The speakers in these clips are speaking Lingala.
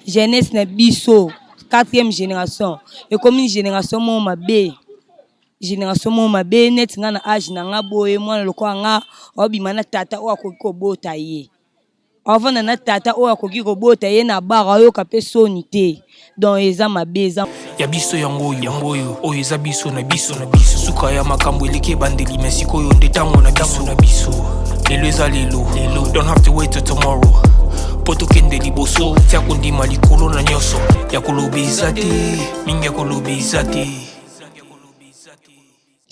jeunesse na biso 4e génération et comme une génération mo mabe génération mo mabe net nga na âge na nga boye mwana lokwa nga obima na tata o akoki kobota ye avana na tata o akoki kobota ye na bara yo kapé soni te donc eza mabe eza ya biso yango oyo eza biso na biso suka ya makambo eleki bandeli mesiko oyo nde tango na biso lelo eza lelo don't have to wait till tomorrow poto kende liboso tia kondima likolo na nyonso ya koloba eza te mingi ya koloba eza te.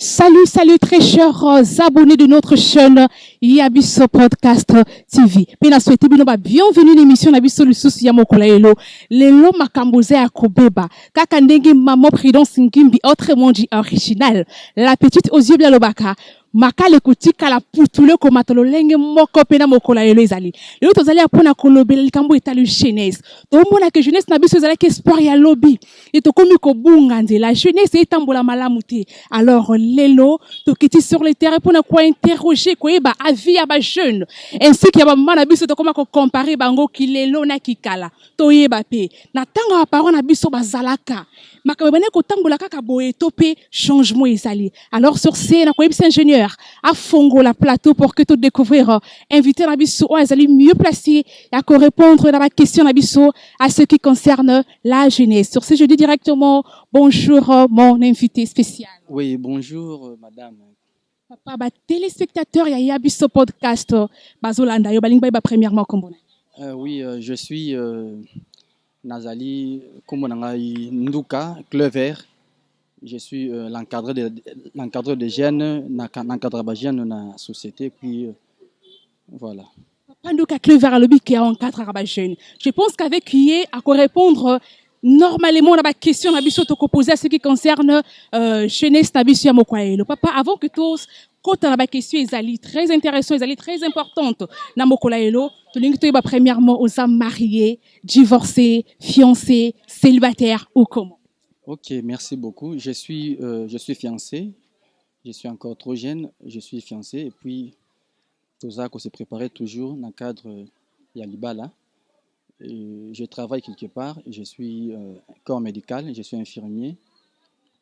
Salut très chers abonnés de notre chaîne Yabiso Podcast TV. Pena souhaité bienvenue à l'émission Yabiso Lususu ya Mokolaelo. Lelo makamboze ya kobeba. Kaka ndenge maman Prudence Ngimbi autrement dit original. La petite aux yeux bien lobaka. Makale kutika la putule ko matolo lenge moko pena Mokolaelo ezali. Lelo tozali apona kolobela likambo etali jeunesse. To mona que jeunesse na biso ezali ke espoir ya lobby. Et to komi ko bunga la jeunesse etambola malamu te. Alors lelo tokiti sur le terrain pour na quoi interroger ko eba avis ya ba jeune ainsi que ya ba mama na biso to koma ko comparer bango ki lelo na kikala to yeba pe na tanga ba parents na biso bazalaka makambo bane ko tambola kaka boye to pe changement ezali. Alors sur scène ko ebisa ingénieur a fongo la plateau pour que tout découvrir invité na biso o ezali mieux placé à ko répondre à la question na biso à ce qui concerne la jeunesse. Sur ce je dis directement bonjour mon invité spécial. Oui, bonjour madame. Papa, ba téléspectateur ya Yabiso Podcast bazolanda yo balingi ba premièrement kombona. Oui, je suis Nazali Komonangai Nduka Clever. Je suis l'encadreur des jeunes, l'encadreur des jeunes dans la société puis voilà. Papa Nduka Clever lobby qui encadre les jeunes. Je pense qu'avec lui à quoi répondre normalement la question na biso to poser à ce qui concerne jeunesse na biso ya Mokolaelo. Papa, avant que tous quand on a des questions très intéressantes, très importantes na Mokolaelo, to lingi to ba premièrement aux hommes mariés, divorcés, fiancés, célibataires ou comment. OK, merci beaucoup. Je suis fiancé. Je suis encore trop jeune, je suis fiancé et puis tout ça qu'on se préparait toujours dans le cadre ya libala. Je travaille quelque part, je suis corps médical, je suis infirmier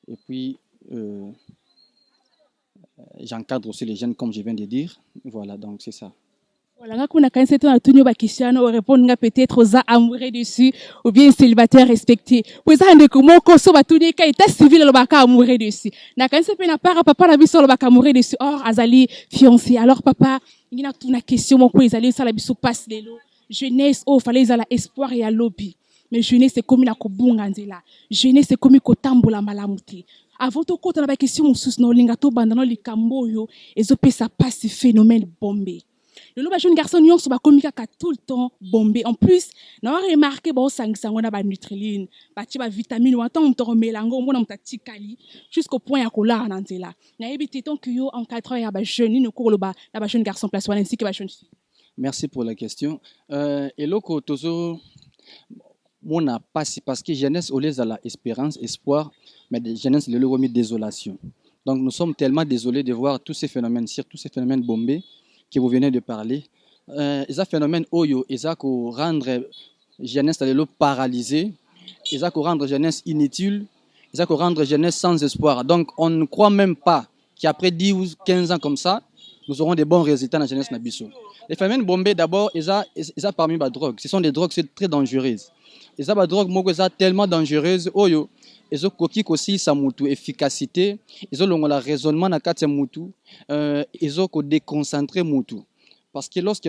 et puis j'encadre aussi les jeunes comme je viens de dire. Voilà, donc c'est ça. Voilà, quand on a quand même tenu ba question on répond peut-être aux amoureux dessus ou bien célibataires respectés. Pour ça ndeko moko so batuni ka état civil lo baka amoureux dessus. Na quand c'est na para papa na biso lo baka amoureux dessus. Or azali fiancé. Alors papa, il y a une question moko ezali ça la biso passe lelo. Jeunesse oh fallait za la espoir ya lobby. Mais jeunesse c'est comme na kobunga nzela. Jeunesse c'est comme ko tambola malamu te. Avant to kota na ba question mususu na linga to banda no likambo yo ezopesa passe phénomène bombé. Le jeune garçon yon so ba komika ka tout le temps bombé. En plus, na remarqué ba sangisango na ba nutriline, ba ti ba vitamine wa tant to melango mona mutati kali jusqu'au point ya kola na nzela. Na ebité tant que yo encadreur ya ba jeune ni ko lo ba na ba jeune garçon place wana ainsi que ba jeune fille. Merci pour la question. Et loko tozo mona passe parce que jeunesse au lieu à la espérance, espoir, mais jeunesse le remis désolation. Donc nous sommes tellement désolés de voir tous ces phénomènes, surtout ces phénomènes bombés que vous venez de parler. Ces phénomènes oyo, ils ont rendre jeunesse paralysée, ils ont rendre jeunesse inutile, ils ont rendre jeunesse sans espoir. Donc on ne croit même pas qu'après 10 ou 15 ans comme ça, nous aurons des bons résultats dans la jeunesse nabiso. Les phénomènes bombés d'abord, ils ont parmi les drogues. Ce sont des drogues très dangereuses. Ils ont des drogues tellement dangereuses oyo. Ils ont aussi sa mutu efficacité, ils ont le raisonnement na kati mutu, ils ont déconcentré mutu. Parce que lorsque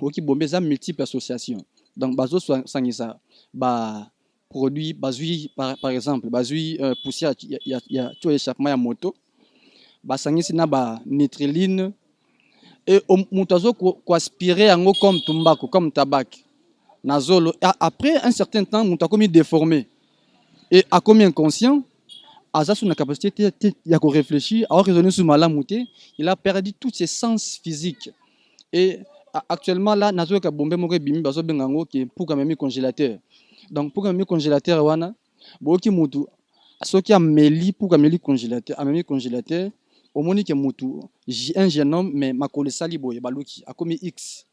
oki bombe za multiples associations. Donc bazo sangisa ba produit bazui par exemple, bazui poussière ya tout échappement ya moto. Ba sangisi na ba nitriline et mutu azo ko aspirer yango comme tumbako, comme tabac. Nazolo après un certain temps mutu a comme déformé. Et à combien inconscient, Asa sur la capacité de réfléchir, à raisonner sur malamouté, il a perdu tous ses sens physiques. Et actuellement là, nazo ka bombe mo bimi bazo bengango qui pour quand même congélateur. Donc pour quand même congélateur wana, boki mutu soki ameli pour quand même congélateur, ameli congélateur, au monique mutu, un jeune homme mais makole sali boye baluki a commis X.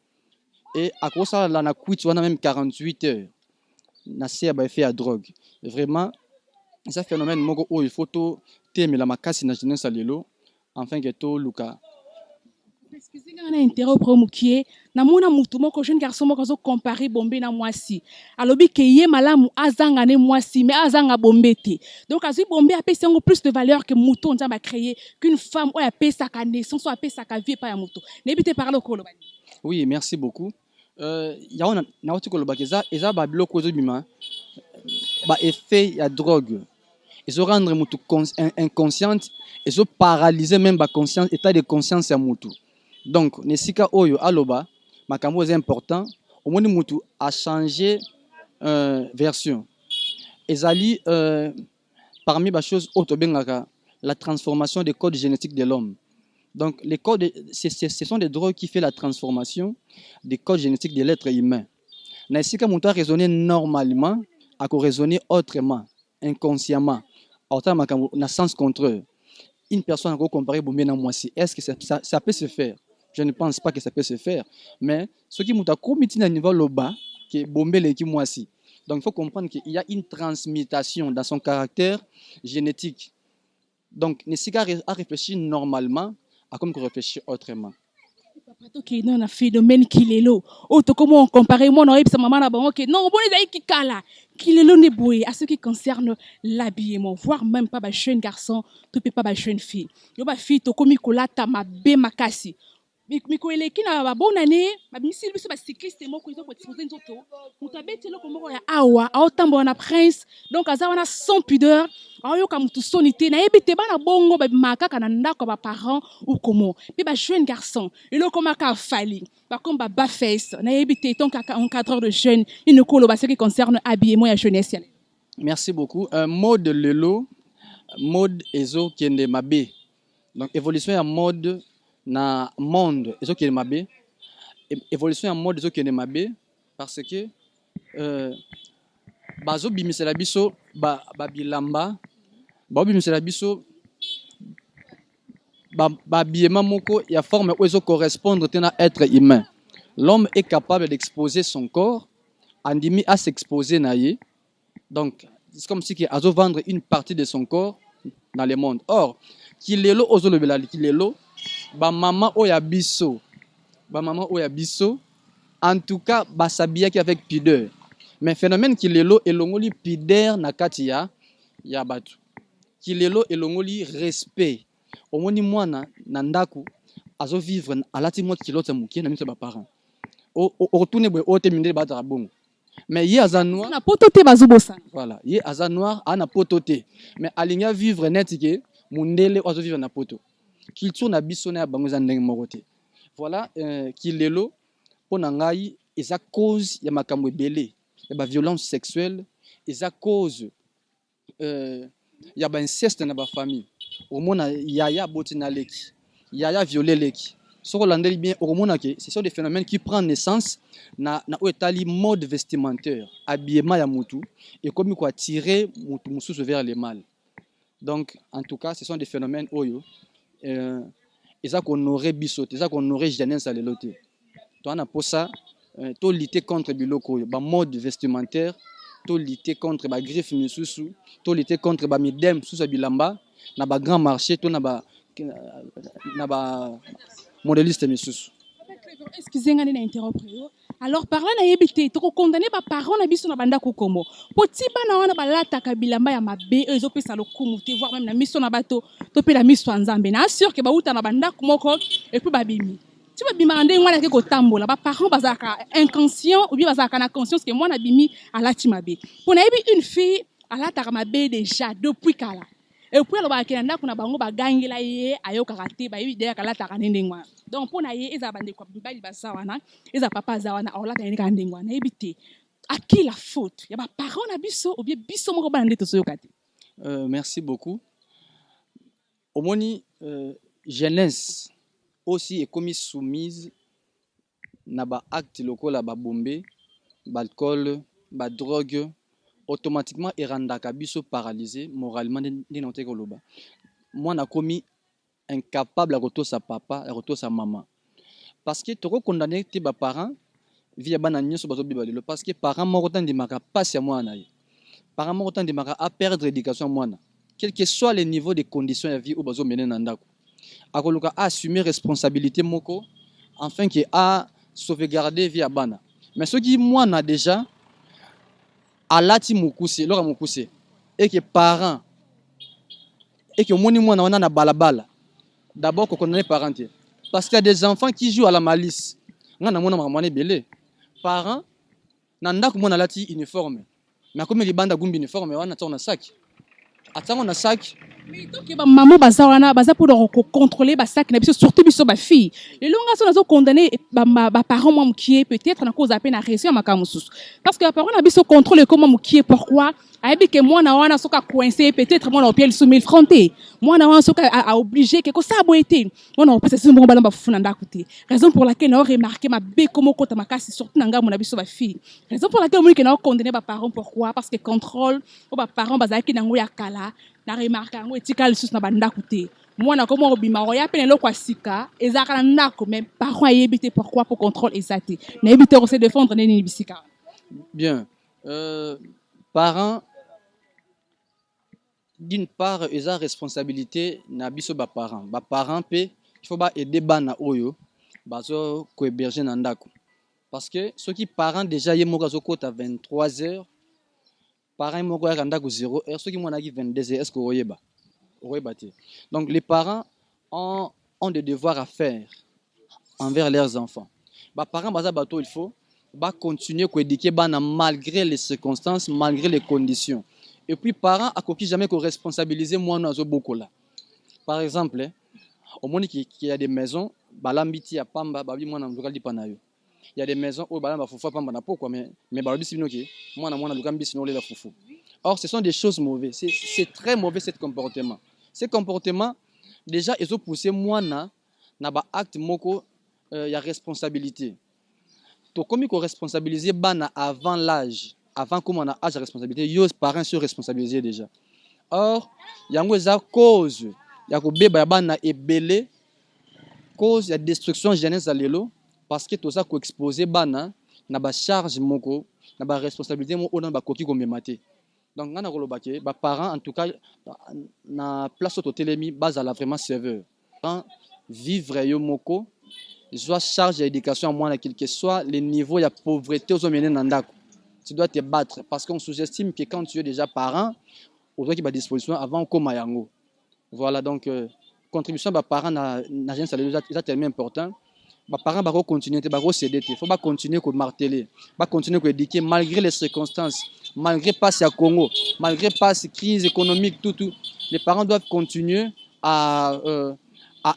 Et à cause ça là na quit wana même 48 heures. na se ba effet à drogue. Vraiment ça phénomène moko il faut to teme la makasi na jeunesse lelo enfin que to luka. Excusez-moi, na intérêt pro mukie na mona mutu moko jeune garçon moko zo comparer bombe na mwasi alobi ke ye malamu azanga ne mwasi mais azanga bombe te donc azui bombe apesi yango plus de valeur que mutu nzamba a créé qu'une femme oyo apesaka naissance oyo apesaka vie pa ya mutu neyebi te parle okolo bani. Oui, merci beaucoup. Ya on na oti koloba eza ba biloko zo bima ba effet ya drogue. Ils ont rendre mutu inconsciente, ils ont paralysé même ba conscience état de conscience ya mutu. Donc nesika oyo aloba makambo est important au moins mutu a changé version. Ezali parmi les choses autobengaka la transformation des codes génétiques de l'homme. Donc les codes ce sont des drogues qui fait la transformation des codes génétiques de l'être humain. Nesika mutu a raisonné normalement, a raisonné autrement, inconsciemment. Autant makambo na sens contraire. Une personne a comparé bombe na mwasi. Est-ce que ça peut se faire? Je ne pense pas que ça peut se faire. Mais ce qui m'a commis à niveau le bas, qui est bombé les qui moisi. Donc il faut comprendre qu'il y a une transmutation dans son caractère génétique. Donc Nessika a réfléchi normalement à comme réfléchir autrement. Ok, non, un phénomène qui est là. Autre comment on compare moi, non, et puis maman là, bon, ok, non, bon, les qui cala, qui est là, n'est boué à ce qui concerne l'habillement, voire même pas, bah, jeune garçon, tout peut pas, bah, jeune fille. Yo, bah, fille, to komi kola, ta ma bé makasi. Miko eleki na ba bonne année ba misili biso ba cycliste moko izo ko exposer nzoto mutu abeti loko moko ya awa aotambo na prince donc aza wana sans pudeur ayoka mutu soni te na yebi te bana bongo ba makaka na ndako ba parents ou comment pe ba jeune garçon eloko maka fali ba comme ba face na yebi te donc encadreur de jeunes une kolo ba ce qui concerne habillement ya jeunesse. Merci beaucoup. Mode lelo mode ezo kende mabe. Donc évolution ya mode na monde ezo kende mabe, évolution ya mode ezo kende mabe parce que bazo bimisela biso ba bilamba ba bimisela biso ba biema moko ya forme où ezo correspondre tena être humain. L'homme est capable d'exposer son corps andimi à s'exposer na ye. Donc c'est comme si qu'il azo vendre une partie de son corps dans le monde. Or kilelo ozo le belali kilelo ba maman oya biso en tout cas ba sabiaki avec pudeur mais phénomène kilelo elongoli pudeur na kati ya batu kilelo elongoli respect omoni mwana na ndaku azo vivre alati mwa kilote mukie na miso ba parents o retourner boy o teminde ba ta bongo mais ye aza noir na potote bazobosa voilà ye aza noir ana potote mais alinga vivre netike mundele azo vivre na poto culture na biso na bango za ndenge moko te voilà kilelo pona ngai eza cause ya makambo ebele ya ba violence sexuelle eza cause ya ba inceste na ba famille omona yaya boti na leki yaya violé leki soko landeli bien omona ke ce sont des phénomènes qui prennent naissance na etali mode vestimentaire habillement ya mutu et comme quoi tirer mutu mususu vers le mal. Donc en tout cas ce sont des phénomènes oyo eza ko honorer biso eza ko honorer jeunesse lelo te to ana posa to lutter contre biloko ba mode vestimentaire to lutter contre ba griffe misusu to lutter contre ba midem susu bilamba na ba grand marché to na ba modéliste misusu. Excusez-moi de n'interrompre. Alors par là na yebite to condamner ba parents na biso na banda kokomo poti bana wana balata kabilamba ya mabe ezo pesa lokumu te voir même na miso na bato to pe la miso nzambe na sûr que ba uta na banda komoko et puis babimi tu vas bima ndenge mwana ke ko tambola ba parents bazaka inconscient ou bien bazaka na conscience que mwana bimi alati mabe pona yebi une fille alata mabe déjà depuis kala et puis alors ba kenda kuna bango bagangela ye ayoka te ba yebi de kalata kanende ngwa donc pona ye eza bande kwa bibali basawana eza papa zawana olata yene kanende ngwa na yebi te à qui la faute ya ba parents na biso ou bien biso moko bana ndeto soyoka te. Merci beaucoup. Omoni jeunesse aussi est comme soumise na ba acte lokola ba bombe ba alcool ba drogue automatiquement erandaka biso paralysé moralement ndinote koloba moi na komi incapable à retour sa papa à retour sa maman parce que toko condamné te ba parents via bana nyonso bazo biba lelo parce que parent moko tan dimaka passe ya mwana ye parent moko tan dimaka à perdre éducation mwana quel que soit le niveau de conditions ya vie ou bazo mener na ndako akoluka a assumer responsabilité moko afin que a sauvegarder via bana mais ce qui mwana déjà alati mukuse loka mukuse et que parent et que moni mwana wana na balabala d'abord qu'on connaît parent parce qu'il y a des enfants qui jouent à la malice ngana mona mwana belé parents nanda ko mona lati uniforme mais comme libanda gumbi uniforme wana tsona sac atango na sac mais donc ba maman baza wana baza pour contrôler ba sac na biso surtout biso ba fille les longa sont condamné ba parents moi qui est peut-être na cause à peine à réussir makamusus parce que les parents na biso contrôle comment qui est pourquoi aibi que moi na wana soka coincé peut-être moi na pied sous 1000 francs moi na wana soka a obligé que ça a été moi na peut c'est bon balamba funa ndakuti raison pour laquelle na remarqué ma bé comme kota makasi surtout na ngamu na biso ba fille raison pour laquelle moi que na condamné ba parents pourquoi parce que contrôle ou ba parents bazaki na ngo ya kala na remarqué ngo etika lisusu na bandakuti mwana komo obima roya pene lokwa sika ezaka na ndako mais parents yebité pourquoi pour contrôle ezati na yebité ko se défendre neni bisika bien parents d'une part ils ont responsabilité na biso ba parents pe il faut ba aider bana oyo bazo ko héberger na ndako parce que ceux qui parents déjà yemoko zo kota 23h parents moko ya ndako 0h ceux qui mona ki 22h est-ce que oyeba donc les parents ont des devoirs à faire envers leurs enfants ba parents baza bato il faut ba continuer ko éduquer bana malgré les circonstances malgré les conditions. Et puis, parents, à quoi jamais qu'on responsabiliser moi dans beaucoup là. Par exemple, au monde qui y a des maisons, balambiti à pamba, babi moi dans le local di panayo. Il y a des maisons où balamba foufou pamba na pourquoi mais balabi sinoki, moi dans le local bisino la foufou. Or, ce sont des choses mauvaises. C'est très mauvais ce comportement. Ces comportements, déjà, ils ont poussé moi na ba acte moko, il y a responsabilité. Donc, comme il faut responsabiliser bana avant l'âge. Avant qu'on a âge de responsabilité, les parents sont responsabilisés déjà. Or, il y a une cause, il y a des bébés qui sont cause de destruction jeunesse à l'élo, parce que tout ça qui exposé bana, na ba charge moko, na ba responsabilité moko dans ba koki ko memate. Donc, on a les parents, en tout cas, na place au télémi, base à la vraiment serveur. Vivre yo moko, ils ont charge d'éducation à moins quel que soit le niveau de pauvreté aux hommes nandako. Tu dois te battre parce qu'on sous-estime que quand tu es déjà parent, on doit qu'il y ait disposition avant qu'on mayango. Voilà donc contribution des parents na rien ça est tellement important. Les parents vont continuer, vont céder, il faut pas continuer à marteler, pas continuer à éduquer malgré les circonstances, malgré pas la Congo, malgré pas la crise économique tout. Les parents doivent continuer à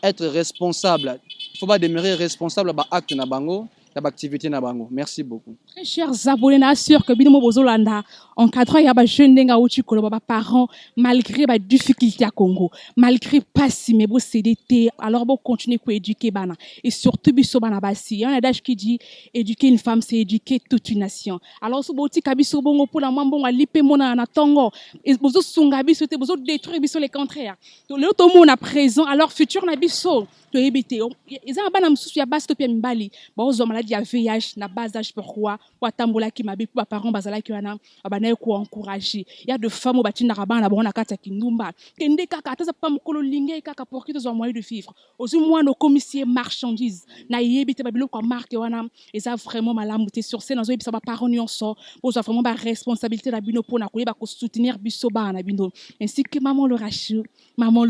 être responsables. Il faut pas demeurer responsable de l'acte na bango. Activité na bango. Merci beaucoup. Très chers abonnés, n'assure que bino bozolanda encadrant ya ba jeune denga uti ko ba parents malgré ba difficulté à Congo, malgré pas si mais bo CDT, alors bo continuer ko éduquer bana et surtout biso bana basi. Il y a un adage qui dit éduquer une femme c'est éduquer toute une nation. Alors so boti kabiso bongo pour la mambo a lipe mona na tongo et bozo sunga biso te bozo détruire biso les contraires. To le to mona présent alors futur na biso to ebité. Ils ont bana msusu ya basi to pia mbali. Bozo maladie ya VIH na bas âge pourquoi watambola ki mabe pour parents bazala ki wana abana ko encourager il y a de femmes au batina rabana bona kata kindumba kende kaka ataza pa mukolo linge kaka pour qu'ils ont moyen de vivre ozu moi nos commissaires marchandises na yebite babilo kwa marque wana et ça vraiment malamuté sur scène nazo yebisa ba parents nyonso bozo vraiment ba responsabilité na bino pour na koyeba ko soutenir biso bana bino ainsi que maman le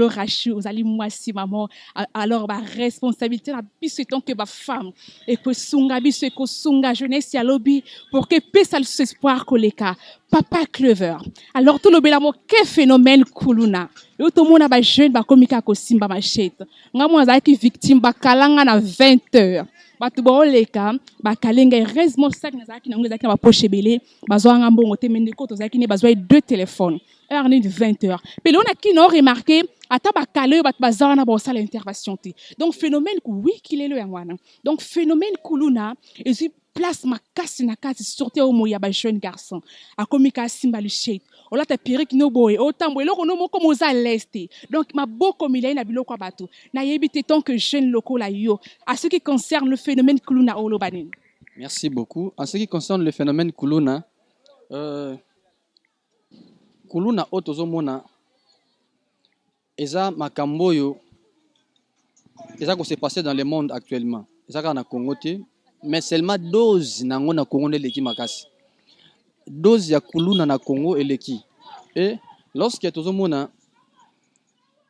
rachu aux ali moi si maman alors ba responsabilité na biso tant que ba femme et que sunga biso et que sunga jeunesse ya lobby pour que puisse al espoir koleka papa Clever alors tout le belamo que phénomène kuluna yo to mona ba jeune ba komika ko simba machete ngamo azaki victime ba kalanga na 20h batu bo leka ba kalenga heureusement ça na zaki na ngeza ba poche belé bazo ngambongo te mende ko to zaki ne bazo 2 téléphones heure ni de 20h puis on a qui n'a remarqué ata ba kale ba bazana ba sala intervention te donc phénomène oui qu'il est le yangwana donc phénomène kuluna et place makasi na kati surtout au moya ba jeune garçon akomika simba le shade ola ta perruque no boy otambo eloko no moko moza l'est donc ma boko milai na biloko bato na yebite tant que jeune locaux la yo à ce qui concerne le phénomène kuluna olobanen. Merci beaucoup. En ce qui concerne le phénomène Kuluna, Kuluna Otozomona, Eza Makamboyo, Eza que s'est passé dans le monde actuellement. Eza na Congo te, mais seulement dose nango na Congo leki makasi. Dose ya Kuluna na Congo eleki. Et lorsque Tozomona,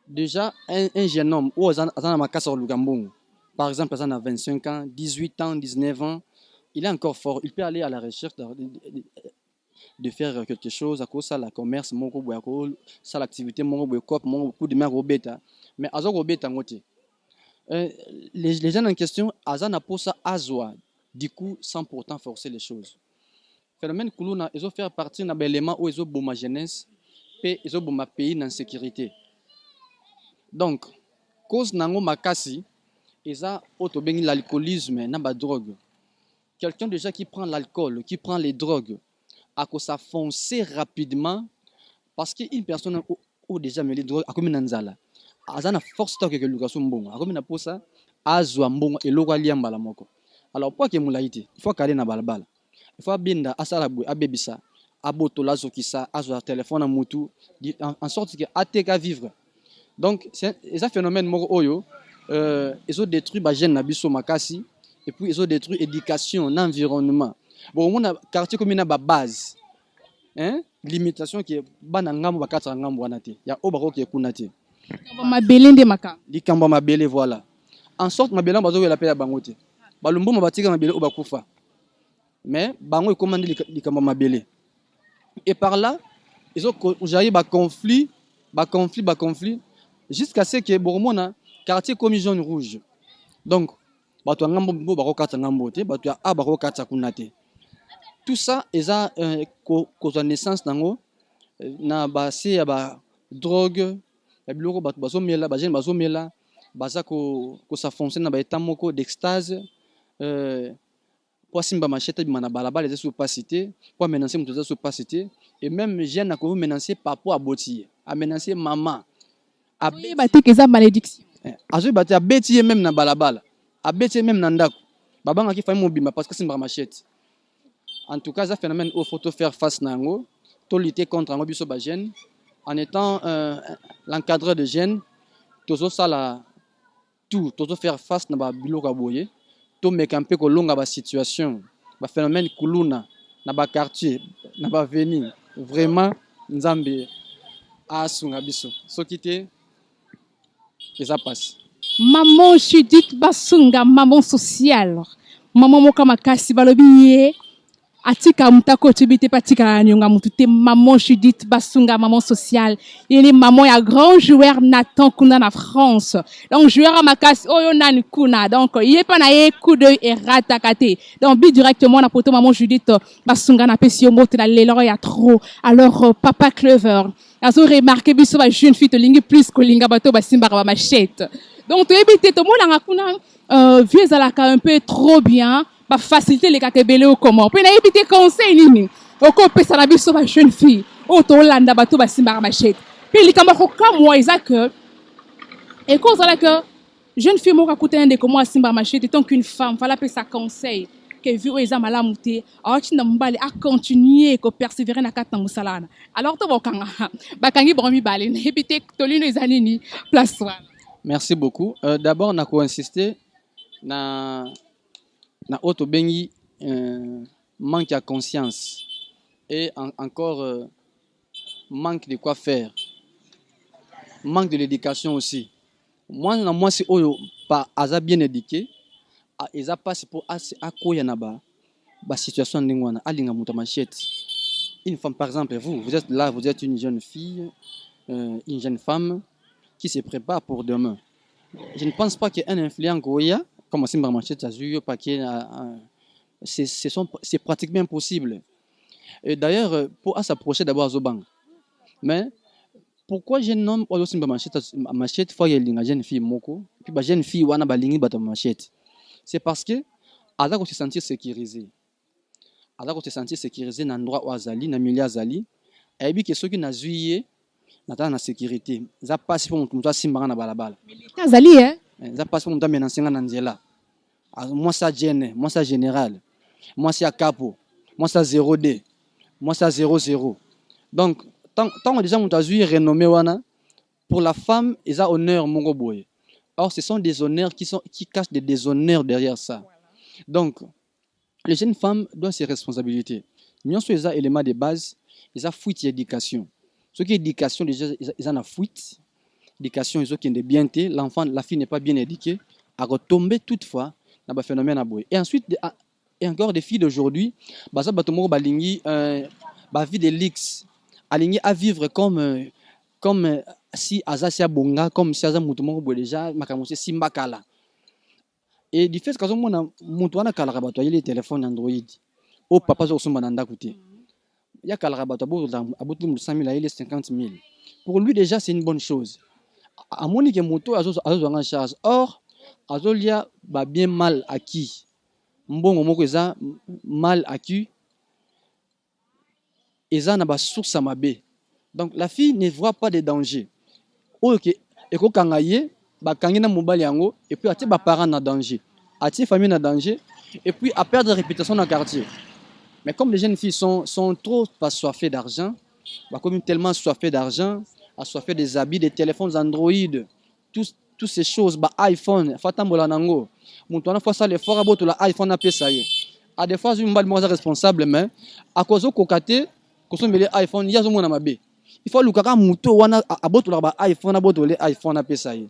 déjà un jeune homme, ou Azana Makasa Lugambongo, par exemple, Azana a 25 ans, 18 ans, 19 ans, il est encore fort. Il peut aller à la recherche de faire quelque chose, à cause de la commerce, ça l'activité, beaucoup de mer bêta. Mais Azo Robeta ngote. Les gens en question, Azana Posa Azwa, du coup, sans pourtant forcer les choses. Phénomène Kuluna, ils ont fait partie d'un élément où ils ont ma jeunesse, et ils ont ma pays dans sécurité. Donc, cause nango makasi, ils ont l'alcoolisme, n'a drogue. Quelqu'un déjà qui prend l'alcool, qui prend les drogues, à cause ça foncer rapidement, parce qu'une personne ou déjà mais les drogues, à comme nanzala, azana force stock que l'occasion bon, à comme na posa, azwa bon et l'oralia mbalamoko. Alors pour que moulaïté, il faut caler na balbala, il faut binda asalabu abebisa, aboto lazokisa, azwa téléphone à mutu, en sorte que ateka vivre. Donc c'est un phénomène moko oyo, ils ont détruit ba jeune na biso makasi. Et puis ils ont détruit l'éducation, l'environnement. Bon, on a quartier comme une base, hein, limitation qui est banangam ou bakatra ngam wanate. Il y a obaro qui est kunate. Ma belende maka. Li kamba ma bele voilà. En sorte ma bele bazo la paix à bangote. Balumbo ma batika ma bele obakufa. Mais bango commande li kamba ma bele. Et par là, ils ont j'arrive à conflit, jusqu'à ce que boromona quartier comme jaune rouge. Donc bato ngambo bo bakokata ngambo te bato ya bakokata kunate. Tout ça eza cause naissance nango na base ya ba drogue ya biloko bato bazomela ba jeune bazomela baza ko ça fonctionne na ba état moko d'extase pour simba machete bimana balabala les sous pas cité pour menacer muto sous pas cité et même jeune ko menacer papa aboti a menacer maman a bati que ça malédiction azo bati a beti même na balabala a beti même na ndako babanga ki faille mobima parce que simba machete. En tout cas ça phénomène où faut faire face nango to lutter contre ngo biso ba jeune en étant l'encadreur de jeunes tozo sala tout tozo faire face na ba biloko boye to mekampe ko longa ba situation ba phénomène kuluna na ba quartier na ba venir vraiment nzambe asunga biso sokité et ça passe. Maman Judith Basunga, maman sociale. Maman moka makasi balobi atika mutako tibite patika nyonga mutute maman Judith Basunga, maman sociale. Il est maman ya grand joueur Nathan Kuna na France. Donc joueur à makasi oyo nani kuna. Donc il est pas na ye coup d'œil et ratakate. Donc bi directement na poto maman Judith Basunga na pesio mote na lelo ya trop. Alors papa Clever, azo remarqué biso ba jeune fille to lingi plus ko linga bato basimba ba machette. Donc, tu évites tout le monde vieux à la un peu trop bien, bah faciliter les kakebele au comment. Puis na éviter conseil nini. Au copé ça la vie sur ma jeune fille. Au to landa bato ba simba machette. Puis les kamako comme moi ils que et cause là que jeune fille moi coûter un de comment simba machette tant qu'une femme fallait appeler ça conseil que vu aux âmes à la montée alors tu n'as pas à continuer que persévérer na kata musalana. Alors to bokanga bakangi bromi balé éviter tolino izanini place toi. Merci beaucoup. D'abord, on a insisté na auto bengi manque de conscience et encore manque de quoi faire, manque de l'éducation aussi. Moi c'est oyo pas aza bien éduqué, ils a passé pour à quoi y en a ba situation ndingwana alinga muta machette. Une femme par exemple, vous êtes là, vous êtes une jeune fille, une jeune femme qui se prépare pour demain. Je ne pense pas qu'un influent Goya, comme Simba Machette, c'est pratiquement impossible. Et d'ailleurs, pour s'approcher d'abord à Zobang. Mais pourquoi je nomme Simba Machette, fois qu'il y a une jeune fille Moko, puis la jeune fille Wana Balingi Bata Machette? C'est parce que, à se sentir sécurisé. À se sentir sécurisé dans l'endroit où Azali, dans le milieu Azali, et puis que ceux qui n'ont pas na sécurité za passe pour mutu simba na balabala Azali za passe pour mutu menacer na nzela moi ça gêne moi ça général moi c'est à capo, moi c'est à 0D, moi c'est à 00. Donc tant déjà on t'a vu renommé wana pour la femme ils a honneur mongo boy. Or ce sont des honneurs qui cachent des déshonneurs derrière ça. Donc les jeunes femmes doivent ses responsabilités. Nous sommes les éléments de base, ils ont fuite éducation. Ce qui est éducation déjà ils en a fuite. Éducation ils ont qui est bien l'enfant la fille n'est pas bien éduquée, à retomber toutefois dans le phénomène à boy. Et ensuite et encore des filles d'aujourd'hui, baza batomo balingi ba vie de luxe, aligné à vivre comme si azasia bonga comme si aza mutumo boy déjà makamosi simbakala. Et du fait que quand on a kalarabato il les téléphones Android au papa zo somba nanda côté il y a kalarabato about 100 000 il 50 000 pour lui déjà c'est une bonne chose à moni que moto azo en charge or azolia ba bien mal acquis mbongo moko eza mal acquis eza na ba source à mabe donc la fille ne voit pas de danger OK eko kangaye ba kangina mobali yango et puis atie ba parents na danger atie famille na danger et puis à perdre réputation dans le quartier. Mais comme les jeunes filles sont trop assoiffées d'argent, bah, comme tellement assoiffées d'argent, assoiffées des habits, des téléphones Android, toutes ces choses, bah, iPhone, fatambola nango. Mon tour fois ça les fort about la iPhone a ça y est. À des fois je me suis responsable mais à cause au cocaté, qu'on soit mêlé iPhone, il y a mon amabe. Il faut le kaka muto wana about la iPhone about le iPhone a ça y est.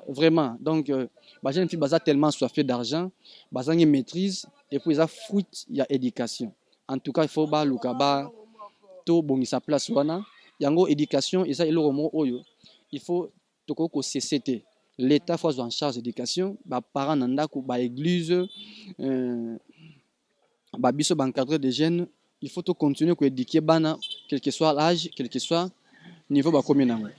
Vraiment donc bah jeune fille baza tellement assoiffée d'argent, baza une maîtrise et puis ça fruit il y a éducation. En tout cas il faut ba luka ba to bongisa place wana yango éducation et ça il oyo il faut toko ko CCT l'état faut en charge d'éducation ba parents nanda ko ba église ba biso ba encadrer des jeunes il faut to continuer ko éduquer bana quel que soit l'âge quel que soit niveau ba commune.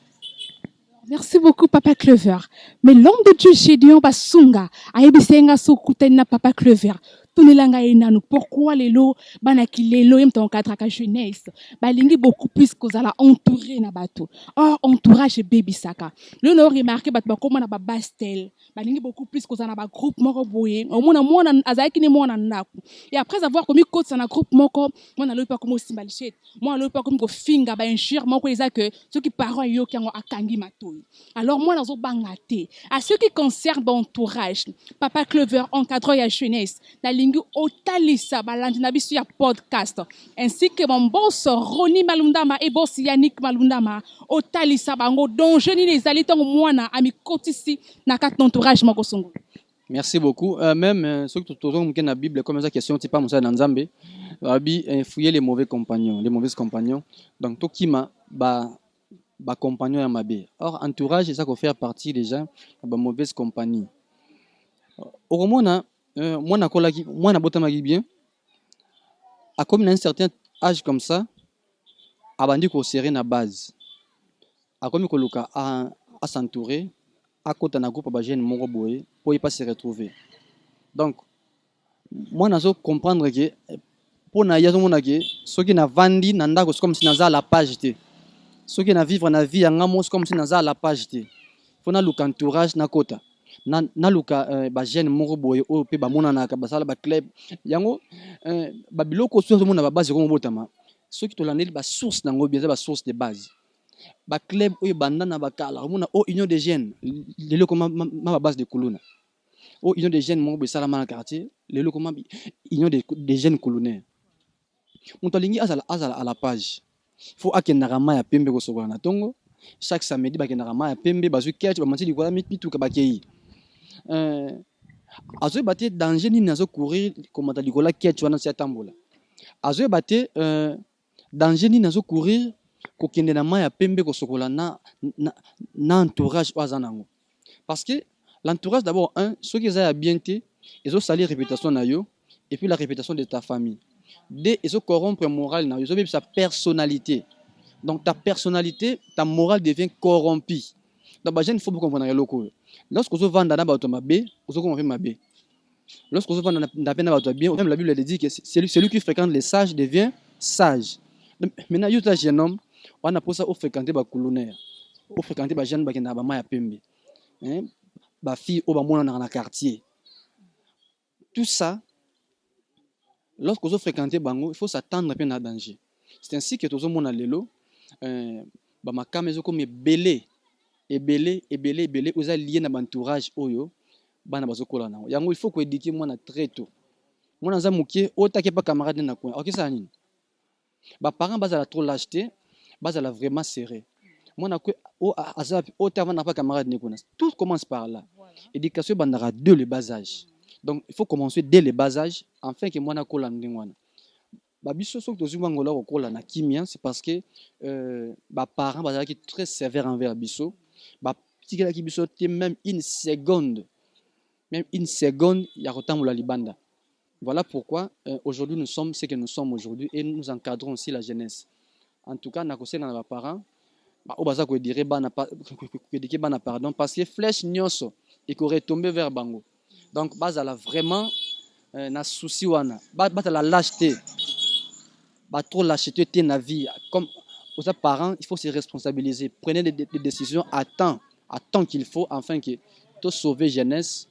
Merci beaucoup, Papa Clever. Mais l'homme de Dieu, Gédéon Basunga, a ebisenga sokutena Papa Clever. Tunelanga enanu. Pourquoi les lots, banaki les lots, ton cadre à jeunesse, balingi beaucoup plus qu'on a entouré na bateau. Or, entourage baby saka. Le nord remarqué, bat bakoma na ba bastel. Balingi beaucoup plus qu'on a na ba groupe moko boye. Au moins, azaki ni mona naku. Et après avoir commis côte na groupe moko, moi na pas comme simbalichet. Moi na pas comme ko finga ba enchir moko eza que ceux qui parents yo qui ont akangi mato. Alors moi nazo bangate. À ce qui concerne l'entourage, Papa Clever encadre ya jeunesse. Otalisa balandi na biso ya podcast ainsi que mon boss Roni Malundama et boss Yannick Malundama otalisa bango donc je ni les ali tango mwana ami kotisi na kat entourage moko songo. Merci beaucoup. Même ceux qui toujours mken na Bible comme ça question ti pas musa na Nzambe abi fouiller les mauvais compagnons donc tokima ba compagnon ya mabe. Or entourage ça ko faire partie déjà ba mauvaise compagnie. Oromona moi na botamaki bien à comme un certain âge comme ça abandi ko serrer na base a comme ko luka à s'entourer à côté na groupe ba jeune moko boye pour y pas se retrouver donc moi nazo comprendre que pour na yazo mona que ce qui na vandi na ndako comme si naza la page te ce qui na vivre na vie ngamo comme si naza la page te faut na luka entourage na kota na luka ba jeune moko boye o pe ba mona na ka basala ba club yango ba biloko so mona ba base ko botama ceux qui to landeli ba source nango bien ba source de base ba club o banda na ba kala mona o union des jeunes lelo ko ma ba base de kuluna o union des jeunes moko be sala na quartier lelo ko ma union des jeunes colonnaires monto lingi azala à la page faut akenda rama ya pembe ko sokola na tongo chaque samedi ba kenda rama ya pembe bazui catch ba manti likola mitu ka ba kei azoe baté danger ni nazo courir comme ta likola catch wana si atambola azoe baté danger ni nazo courir ko kende na ma ya pembe ko sokola na entourage wazanango parce que l'entourage d'abord ceux qui ont bien été ils ont sali réputation na yo et puis la réputation de ta famille deux ils ont corrompre moral na yo ils ont même sa personnalité donc ta personnalité ta morale devient corrompue donc il faut comprendre loko lorsque vous vendez na bato mabe vous comprendre mabe lorsque vous vendez na peine bato bien même la Bible dit que celui qui fréquente les sages devient sage. Maintenant yo ta jeune homme on a pour ça au fréquenter ba colonnaire au fréquenter ba jeune ba kena ba ma ya pembe ba fille au ba mona na quartier tout ça lorsque vous fréquentez bango, il faut s'attendre un peu à danger. C'est ainsi que tout le monde a l'élo, ma caméra comme belé, vous avez lié dans l'entourage oyo, bana bazokola na. Yango il faut que éduquer moi na très tôt. Moi na zamukie, otake pas camarade na coin. OK ça nini? Ba parents bazala trop lâcheté, bazala vraiment serré. Moi na ko o azap otava na pas camarade ne kona. Tout commence par là. Éducation bandara dès le bas âge. Donc il faut commencer dès le bas âge afin que moi na kola ndingwana. Ba biso sok to zuma ngola ko kola na kimia, c'est parce que ba parents bazala qui très sévère envers biso. Ba tikela ki biso te même une seconde, il y a autant la libanda. Voilà pourquoi aujourd'hui nous sommes ce que nous sommes aujourd'hui et nous encadrons aussi la jeunesse. En tout cas, nous avons nos parents, pardon, parce que flèche nyoso et qu'on retombe vers Bango. Donc, bazala vraiment na souci wana, la lâcheté, trop lâcheté te na vie. Comme aux parents, il faut se responsabiliser. Prenez des décisions à temps qu'il faut, afin que tout sauver jeunesse.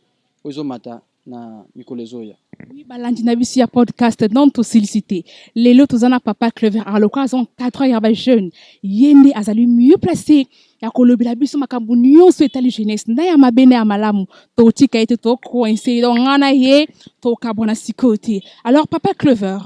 Ozomata na mikolezoya. Oui, balandi na bisi ya podcast non to sollicité. Lelo tozana papa Clever à l'occasion 4 ans ya jeune. Yende azali mieux placé ya kolobela biso makambo nyonso etali jeunesse. Na ya mabene ya malamu to tika ete to coincé donc ngana ye to kabona sikote. Alors papa Clever,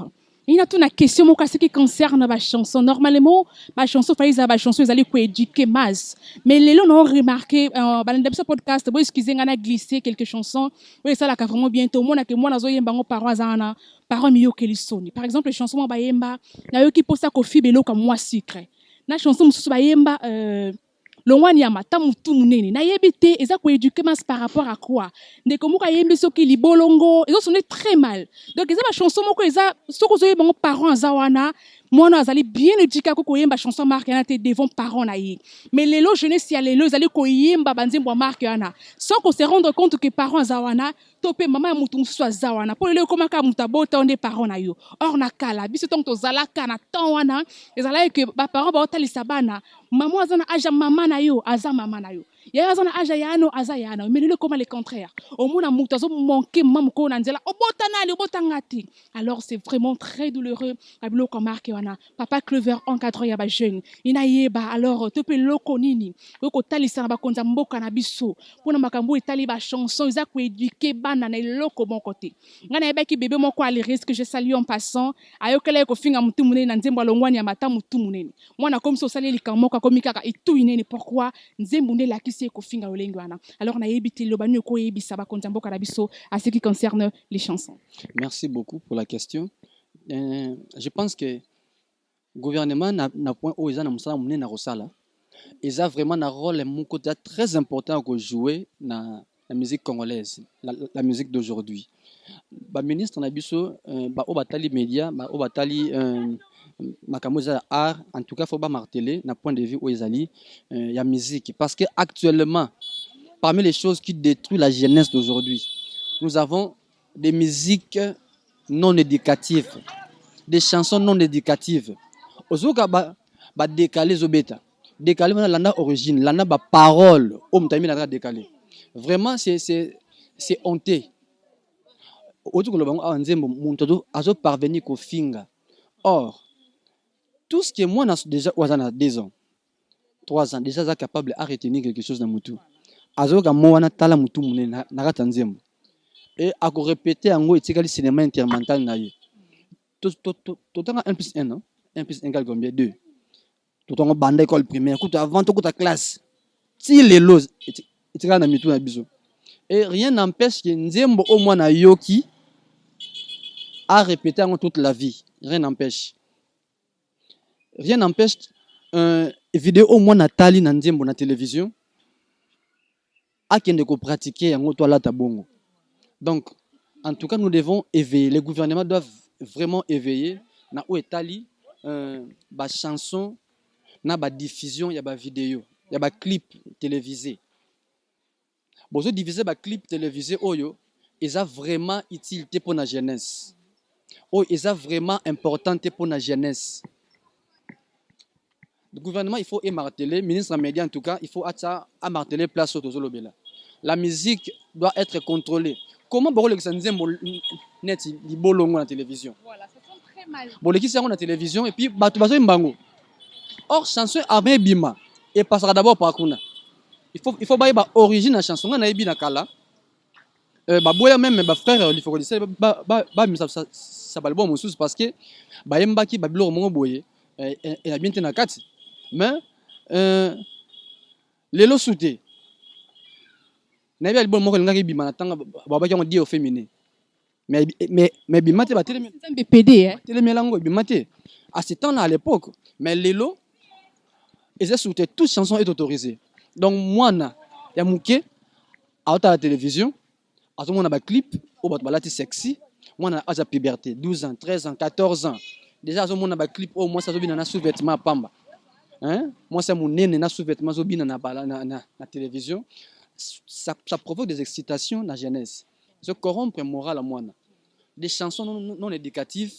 il y a une question ce qui concerne ma chanson. Normalement, ma chanson, ma chanson, ils allaient éduquer masse. Mais les gens ont remarqué, dans ce podcast, bon, excusez, on a glissé quelques chansons. Oui, ça, là, vraiment bientôt. Moi, moi, nazo yemba ngo parents mieux que les soni. Par exemple, les chansons, moi, ba yemba, na yo qui pose ça kofi belo comme moi sucre. Na chanson, mususu ba yemba, longwani ya mata mutu munene na yebite eza ko éduquer mas par rapport à quoi ndeko muka yembi soki libolongo ezo sonner très mal donc eza ba chanson moko eza soko zo yeba parents zawana mwana azali bien éduqué ko yemba chanson marque na te devant parents na ye mais lelo jeunesse ya lelo ezali ko yemba banzembo marque yana sans qu'on se rendre compte que parents zawana topé maman mutu musu zawana pour lelo koma ka muta bota onde parents na yo or na kala biso tonto zalaka na temps wana ezala que ba parents ba otalisa bana maman azana aja mama na yo aza mama na yo ya azana aja yano aza yana mais le comment le contraire au mona mutu azo manquer maman ko na nzela obota ngati alors c'est vraiment très douloureux abilo ko marque wana papa Clever en 4 ans ya ba jeune ina yeba alors topé loko nini ko talisa na ba konza mboka na biso pona makambo etali ba chanson za ko éduquer bana na loko bon côté ngana yeba ki bébé moko ali risque je salue en passant ayokela ko finga mutu munene na nzembo longwani ya mata mutu munene mwana comme so sali likamoko comme kaka itu inene pourquoi nzembo nde la kisi ko finga olengi wana alors na yebiti lobanu ko yebisa ba konza mboka na biso à ce qui concerne les chansons. Merci beaucoup pour la question. Je pense que le gouvernement n'a point où ils ont na rosala. Ils ont vraiment un rôle très important à jouer dans la musique congolaise, la musique d'aujourd'hui. Le ministre Nabiso, batali média, batali makamoza art, en tout cas faut pas marteler d'un point de vue où ils allaient il y a musique parce que actuellement parmi les choses qui détruisent la jeunesse d'aujourd'hui, nous avons des musiques non éducatives, des chansons non éducatives. Ozoka ba décaler zobeta. Décaler lana origine, lana ba parole, mtami na décaler. Vraiment c'est honteux. Autour de l'obang nzembo muntodo azo parvenir ko finga. Or tout ce que moi déjà ouazana 2 ans, 3 ans déjà capable à retenir quelque chose dans mutu. Azo ka moana tala mutu munene na kata nzembo. Et à répéter en gros le cinéma intermental na yo. Tout 1+1 non 1+1 égale combien 2. Tout en bande école primaire, écoute avant toute ta classe. Si les lots et na mitu na biso. Et rien n'empêche que nzembo au moins na yoki à répéter en toute la vie. Rien n'empêche. Rien n'empêche une vidéo au moins natali na nzembo na télévision à kende ko pratiquer en toi là ta bongo. Donc, en tout cas, nous devons éveiller. Les gouvernements doivent vraiment éveiller. Na où etali, ba chanson, na ba diffusion, ya ba vidéo, ya ba clip télévisé. Bon, je diviser ba clip télévisé, oyo, ils ont vraiment utilité pour la jeunesse. Oh, ils ont vraiment importante pour la jeunesse. Le gouvernement, il faut émarteler, ministre des médias en tout cas, il faut marteler place au Tozolobela. La musique doit être contrôlée. comment boko lekisa nzembo net libolongo na télévision. Voilà, ça sent très mal. Bon lekisa yango na télévision et puis bato bazo mbango. Or chanson avant bima et passera d'abord par kuna. Il faut ba origine la chanson na yebi na kala. Ba boya même ba frère il faut que ça ça ba bon sous parce que ba yembaki ba bilo mo boye et a bien na kati. Mais lelo souté na yebi album mo ko ngaki bima na tanga ba ba ki on dit au féminin. Mais bimate ba télé C'est un BPD hein. télé melango bimate à ce temps là à l'époque mais lelo et sous toute chanson est autorisée. Donc moi na ya muke à la télévision à tout le monde a un clip au bas balati sexy moi na âge de puberté 12 ans 13 ans 14 ans déjà tout le monde a un clip au moins ça zo bina na sous-vêtement pamba hein moi c'est mon nene na sous-vêtement zo bina na télévision ça provoque des excitations dans la jeunesse ça corrompt le moral à moi des chansons non éducatives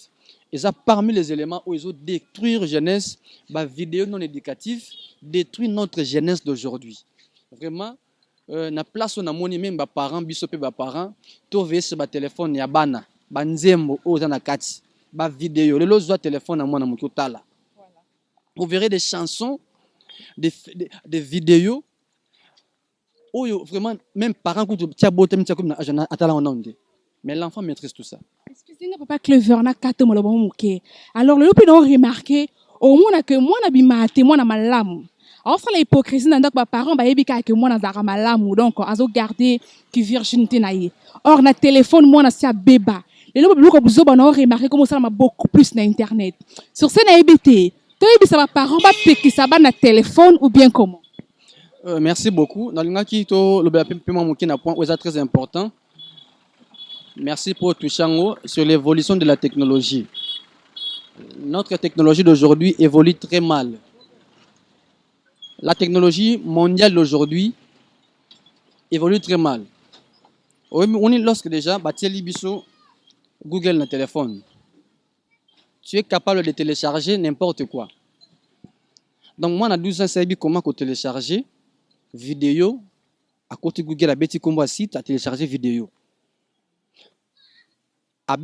et ça parmi les éléments où ils ont détruire jeunesse ba vidéo non éducative détruit notre jeunesse d'aujourd'hui vraiment na place on a moni même ba parents biso pe ba parents to veiller sur ba téléphone ya bana ba nzembo o na kati ba vidéo le lozo téléphone na mwana muki otala vous verrez des chansons des vidéos où vraiment même parents ko tia botem tia comme na atala on onde mais l'enfant maîtrise tout ça. Excusez-moi papa Clever na kato mo lobo muke. Alors le lopi don remarquer au moins que moi na bimate moi na malamu. Alors ça l'hypocrisie dans nos parents ba yebika que moi na zara malamu donc azo garder que virginité na ye. Or na téléphone moi na sia beba. Le lopi ko buzo ba na remarquer comment ça m'a beaucoup plus na internet. Sur ce na yebité. To yebisa ba parents ba pekisa ba na téléphone ou bien comment? Merci beaucoup. Dans l'ingaki to le paiement muke na point est très important. Merci pour tout chango sur l'évolution de la technologie. Notre technologie d'aujourd'hui évolue très mal. La technologie mondiale d'aujourd'hui évolue très mal. On est lorsque déjà, Google na téléphone. Tu es capable de télécharger n'importe quoi. Donc moi, on a 12 ans, c'est comment télécharger vidéo à côté Google, à Betty Combo site à télécharger vidéo.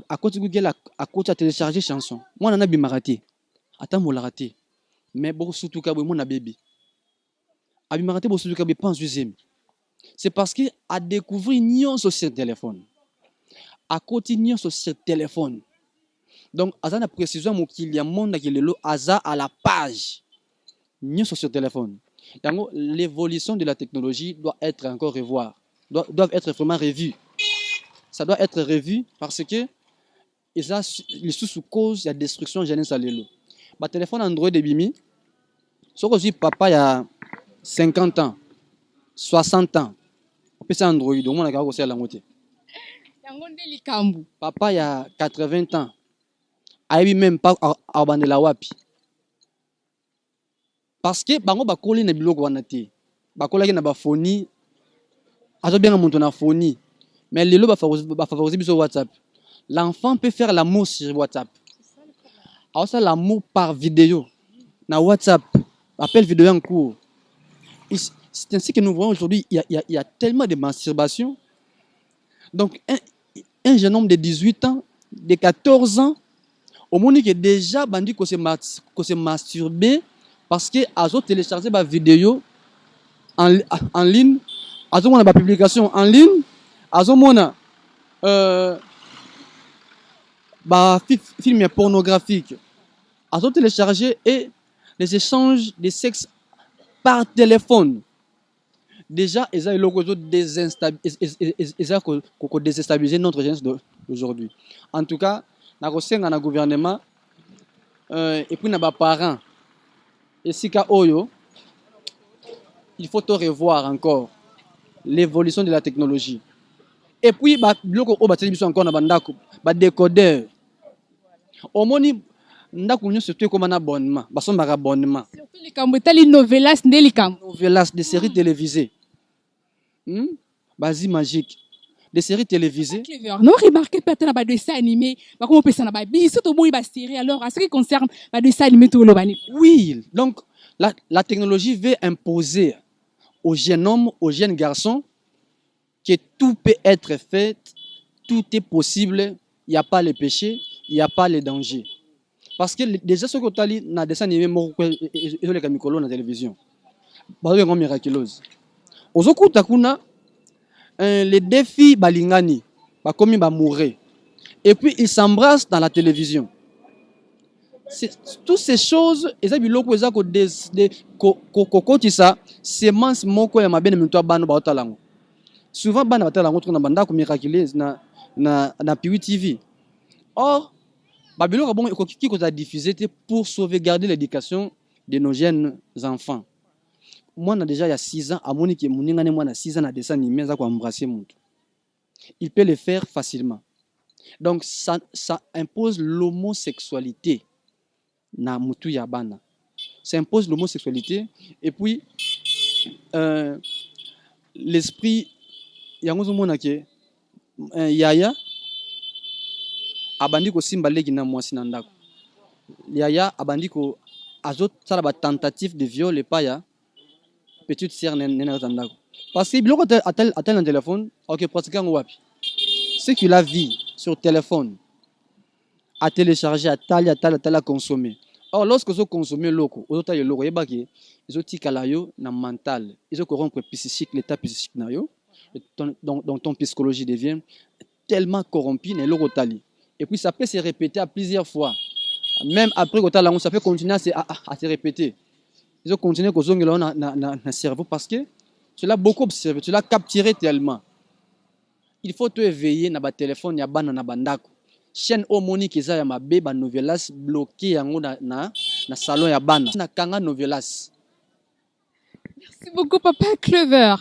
À côté Google, à côté à télécharger chanson. Moi, on a bien raté. Attends, moi, raté. Mais bon, surtout quand moi, on a bébé. Abimaraté bo surtout quand pense deuxième. C'est parce que à découvrir nion sur ce téléphone. À côté nion sur ce téléphone. Donc, à la précision mon qu'il y a monde qui est le hasard à la page. Nion sur ce téléphone. Donc, l'évolution de la technologie doit être encore revoir. Doivent être vraiment revue. Ça doit être revu parce que les sous cause de la destruction jeunesse à l'élo. Le téléphone Android de Bimi, ce que papa il y a 50 ans, 60 ans, on peut ça Android, au moins on a aussi à la moitié. Papa il y a 80 ans, il même pas à la wapi. Parce que bango bakoli na biloko wana te. Bakola na ba phony, azo bien monter na phony. Mais les lots favoriser sur WhatsApp. L'enfant peut faire l'amour sur WhatsApp. Alors ça l'amour par vidéo. Na WhatsApp, appel vidéo en cours. C'est ainsi que nous voyons aujourd'hui, il y a tellement de masturbation. Donc un jeune homme de 18 ans, de 14 ans, au monde qui est déjà bandit qu'on se masturber parce que azo télécharger ma vidéo en ligne, azo mon publication en ligne. Azomona film pornographique azo télécharger et les échanges de sexe par téléphone déjà ils ont déstabiliser notre jeunesse d'aujourd'hui. En tout cas na kosenga na gouvernement et puis na ba parents et sika oyo il faut revoir encore l'évolution de la technologie. Et puis, biloko o bateli biso encore na bandako, ba décodeur. Au moni ndako nyo surtout comme un abonnement, ba somba abonnement. Surtout les kamotali novelas ndelikam. Novelas des séries télévisées. Basi magique. Des séries télévisées. Non, remarquez peut-être na dessin animé, ba comment pesa na ba biso to boyi ba série alors en ce qui concerne ba dessin animé to lobani. Oui, donc la technologie veut imposer aux jeunes hommes, aux jeunes garçons que tout peut être fait tout est possible, il n'y a pas les péchés, il n'y a pas les dangers. Parce que déjà, ce que tu as dit, dans dessin animé, ils ont les camicolo dans la télévision. C'est miraculeuse. Aujourd'hui, les défis balingani, comme ils mourir. Et puis, ils s'embrassent dans la télévision. Toutes ces choses, et ça, semence moko ya mabene mento bano ba otalango. Souvent bana batalango tuna banda ko miraculeuse na Piwi TV. Or, Babylone bon ekoki ko ta diffuser pour sauvegarder l'éducation de nos jeunes enfants. Moi na déjà il y a 6 ans, amoni ki muninga ne moi na 6 ans na dessin animé za ko embrasser mutu. Il peut le faire facilement. Donc ça impose l'homosexualité na mutu ya bana. Ça impose l'homosexualité et puis l'esprit yango mona ke yaya abandi ko simba legi na mwasi na ndako. Yaya abandi ko azot sala ba tentative de viol et pas ya petite sœur nena ndako. Parce que biloko atel un téléphone, OK pratiquer ngo wapi. Ce qu'il a vu sur téléphone, à télécharger, à consommer. Or, lorsque vous consommez loco, vous avez loco, ils ont tikalayo na mental, ils ont corrompre psychique, l'état psychique na yo, donc ton psychologie devient tellement corrompu na loco tali. Et puis ça peut se répéter à plusieurs fois. Même après que tu ça peut continuer à se répéter. Ils ont continué à se na cerveau parce que tu l'as beaucoup observé, tu l'as capturé tellement. Il faut te éveiller na ba téléphone ya bana na bandako. Chaîne homonique eza ya mabe ba novelas bloqué yango na salon ya bana. Na kanga novelas. Merci beaucoup, Papa Clever.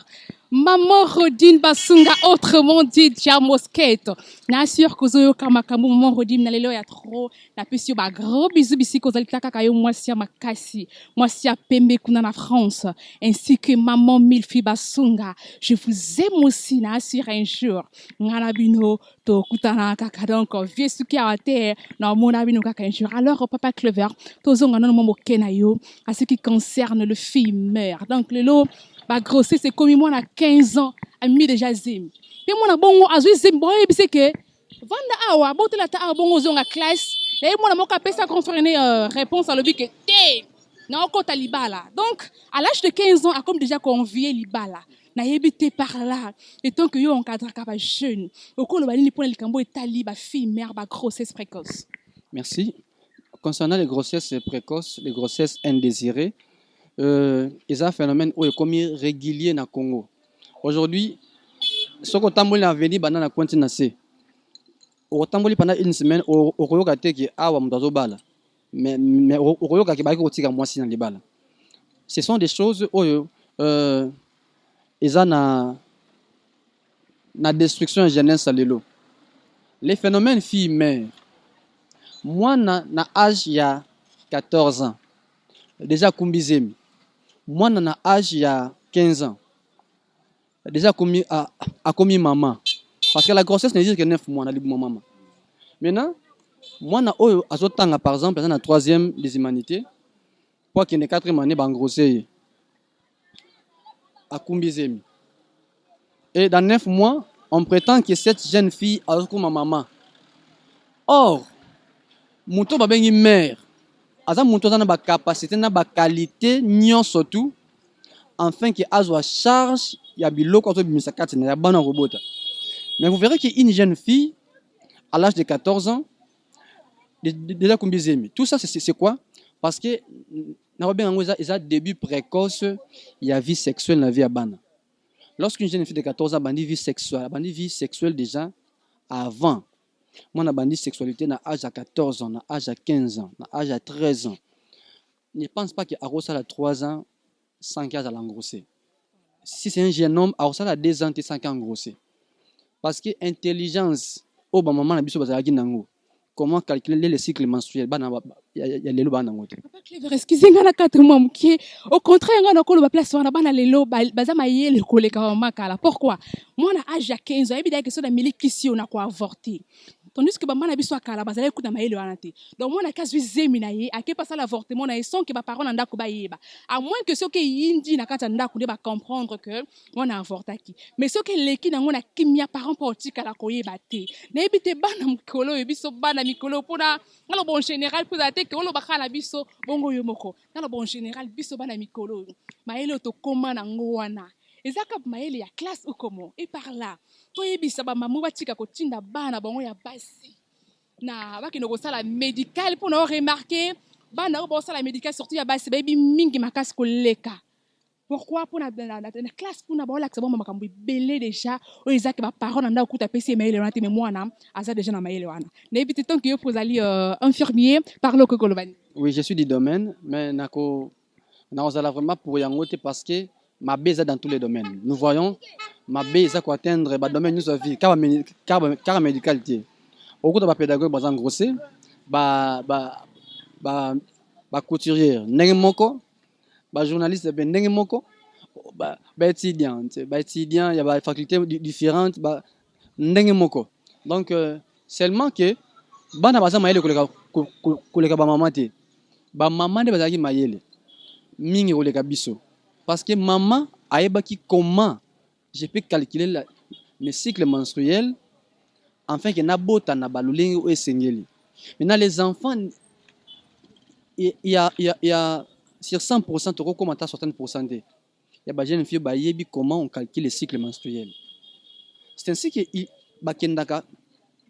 Maman Rodine Basunga, autrement dit, Jamosquette. Bien sûr que vous avez maman Rodine, il y a trop. La puissance, bah, gros bisous, bisous, que vous allez cacayo, moi, si à Makassi, moi, si à Pembe, qu'on a en France, ainsi que maman Milfi Basunga. Je vous aime aussi, bien sûr, un jour. Ngalabino, to kutana kaka, donc, vieux souki à terre, non, mon abino kaka un jour. Alors, Papa Clever, tous on a un moment kenayo, à ce qui concerne le fille-mère. Donc, le lot, ba grossesse c'est comme moi à 15 ans a mis déjà zim puis moi na bongo azui zim boy c'est que vanda awa bote la ta bongo zonga classe et moi na moka pesa confériner réponse à le but que té na okota libala donc à l'âge de 15 ans a comme déjà convié libala na yebité par là et tant que yo encadre ka ba jeune okolo ba nini pour le cambo etali ba fille mère ba grossesse précoce. Merci. Concernant les grossesses précoces, les grossesses indésirées, c'est un phénomène qui est commis régulier na Congo. Aujourd'hui, ce qu'on a venu pendant la continent c'est au tamboli pendant une semaine au royoka teki awa mutazo bala mais au royoka ki ba ko tika mwasi na libala. Ce sont des choses oyo eza na destruction jeunesse lelo. Les phénomènes fille-mère. Moi na âge il y a 14 ans. Déjà kumbizemi. Moi, na âge il y a 15 ans. Déjà commis maman. Parce que la grossesse n'est que 9 mois, on a dit maman. Maintenant, moi, na oyo azotanga par exemple, dans la 3e des humanités, pour qu'il y ait 4e année, ben grossesse. A kumbizemi. Et dans 9 mois, on prétend que cette jeune fille a ma maman. Or, mon tour ba mère. Aza muntu na ba capacité na ba qualité nyon surtout afin que azwa charge ya biloko to bimisa kati na ya bana robota. Mais vous verrez qu'une jeune fille à l'âge de 14 ans déjà kumbizemi. Tout ça c'est quoi? Parce que na robin ngoza isa début précoce il y a vie sexuelle na vie ya bana. Lorsqu'une jeune fille de 14 ans bandi vie sexuelle déjà avant. Moi, j'ai bandi sexualité à l'âge de 14 ans, à l'âge de 15 ans, à l'âge de 13 ans. Ne pense pas qu'à Rosa à 3 ans, 5 ans à l'engrosser. Si c'est un jeune homme, à Rosa à 2 ans, 5 ans engrossé. Parce que l'intelligence, oh, bah, maman, comment calculer les cycles menstruels? Il y a les lois dans Excusez-moi, 4 mois, au contraire, on a encore la place, on a ban les lois, bazama yé le collègue à makala. Pourquoi? Moi, à l'âge de 15 ans, il y a des questions de qui si on a quoi avorter. tandis que bana biso akala bazali kuta mayele wana te donc mwana kasi zemi na ye ake pas l'avortement na ye sans que ba parents nda ko ba yeba à moins que ce que yindi na kata nda ko ba comprendre que mwana avortaki mais ce que leki na ngona kimia parents politique la ko yeba te na ebite bana mikolo biso bana mikolo pona ngalo bon général pour ate que olo bakala biso bongo yo moko ngalo bon général biso bana mikolo mayele to koma na ngwana ezaka mayele ya classe ou comment et par là toyebisa bamama batika kotinda bana bango ya basi na bakino kosala médical pour na remarquer bana oyo bosala médical surtout ya basi bayebi mingi makasi koleka pourquoi pour na classe pour na baolakisa bango makambo ebele déjà oyo ezaki baparent na ndako kuta pesi mayele wana te mais mwana aza déjà na mayele wana nayebi te tant que yo pozali infirmier parle ko kolobani. Oui, je suis du domaine mais nakozala vraiment pour yango te parce que ma baise dans tous les domaines. Nous voyons ma baise à atteindre le domaine de vie, car médicalité. Au cours de ma pédagogue, par exemple, grossé, couturière, n'engmoko, journaliste, n'engmoko, étudiant, il y a des facultés différentes, n'engmoko. Donc, seulement que, bana basa maïle koleka ba maman te, ba maman de bazaki maïle, mingi koleka biso. Parce que maman a ébaki comment je peux calculer le cycle menstruel afin que nabota na balulingi ou esengeli. Maintenant les enfants il y a sur 100% tu comment à 60%. Il y a des jeunes filles ba yebi comment on calcule le cycle menstruel. C'est ainsi que bakendaka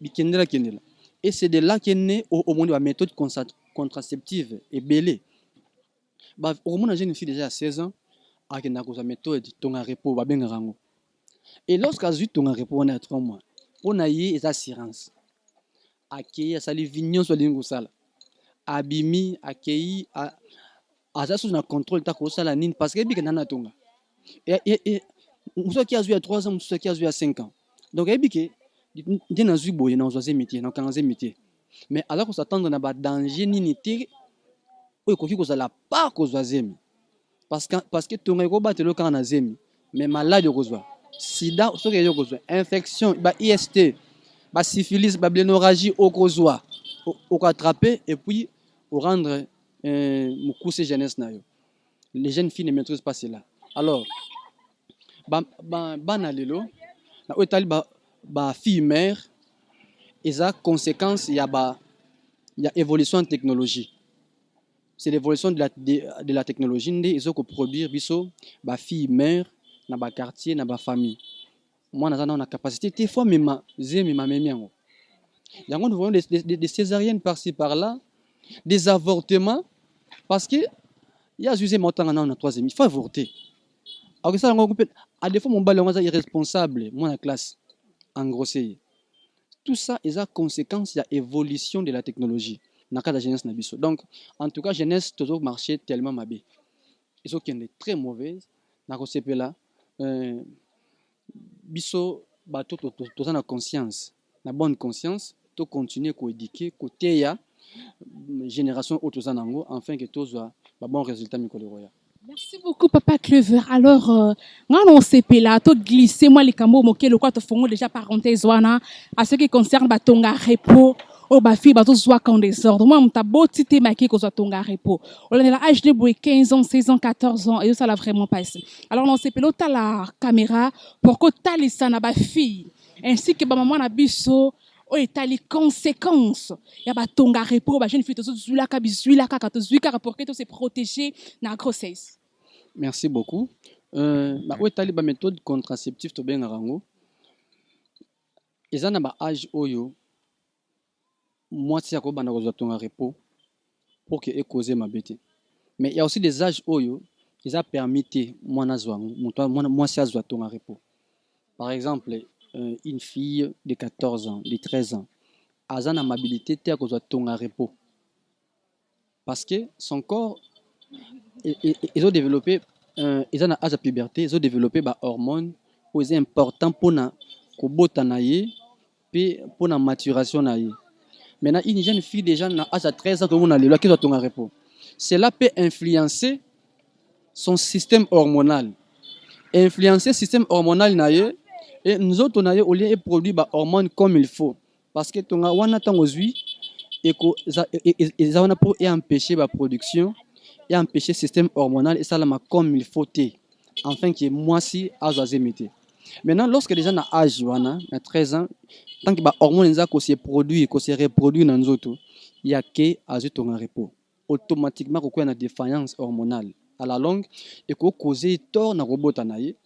bikendela kendela. Et c'est de là qu'est né au monde la méthode contraceptive et belé. Ba au monde jeune fille déjà à 16 ans akenda koza méthode tonga repos babenga rango et lorsque azu tonga repos on a 3 mois on a eu des assurances akei asali vignon so lingo sala abimi akei aza sous na contrôle ta ko sala nini parce que bika nana tonga et muso qui a eu à 3 ans muso qui a eu à 5 ans donc ebike dina zu boye na ozoze métier na 15 métier mais alors qu'on s'attend na ba danger nini te o ko fi ko sala pas ko zozemi parce que ton ego bat le kana zemi mais malade kozwa sida so ke yo kozwa infection ba IST ba syphilis ba blénorragie au kozwa au attraper et puis au rendre mukuse jeunesse na yo les jeunes filles ne maîtrisent pas cela alors ba na lelo na otali ba fille mère eza conséquence ya évolution en technologie. C'est l'évolution de la technologie ils ont produire biso ba fille mère na ba quartier na ba famille moi na na capacité des fois même zemi ma memiango yango nous voyons des césariennes par-ci par-là des avortements parce que il y a usé montant na 3e il faut avorter alors ça à des fois mon balon est irresponsable moi la classe en grossé tout ça est à conséquence de l'évolution de la technologie. Donc, en tout cas, jeunesse, toujours marché tellement mabé. Ils sont très mauvaises. Dans ce là, biso, tout na conscience, na bonne conscience, tout continuer à éduquer, côté ya génération autosanango, afin que tout soit bon résultat mikoloya. Merci beaucoup, Papa Clever. Alors, on s'est là, tout glisser, moi, les cambos, moquer le quoi, te font déjà parenthèse, à ce qui concerne Batonga Repo, au Bafi, Bato Zoua quand des ordres. Moi, m'ta beau tité maqué qu'on soit Tonga Repo. On est là, âge de boué 15 ans, 16 ans, 14 ans, et ça l'a vraiment passé. Alors, on s'est là, t'as la caméra, pour que t'as les sana, fille, ainsi que maman na biso, o etali conséquences ya batonga repos ba jeune fille to zula ka bizula ka to zuika pour que to se protéger na grossesse. Merci beaucoup. Ba o etali ba méthode contraceptive to benga rango ezana ba âge oyo moitié ko bana ko tonga repos pour que e causer ma bête. Mais il y a aussi des âges oyo ils a permis mwana zwangu moitié azwa tonga repos. Par exemple une fille de 14 ans, de 13 ans, a une amabilité à cause de ton repos. Parce que son corps, ils ont développé, ils ont à la puberté, ils ont développé des hormones qui sont importantes pour la pour la maturation. Maintenant, une jeune fille déjà à 13 ans qui a ton repos. Cela peut influencer son système hormonal. Influencer le système hormonal. Et nous autres, on a au lieu de produire des hormones comme il faut. parce que tonga wana tango zui eza wana pour empêcher la production et empêcher le système hormonal et ça là comme il faut afin que moi si azazemete. Maintenant lorsque les gens na âge wana na 13 ans tant que ba hormones za ko se produit ko se reproduit na nzoto il y a que azutonga repos automatiquement ko na défaillance hormonale à la longue et ko causer tort na robota na ye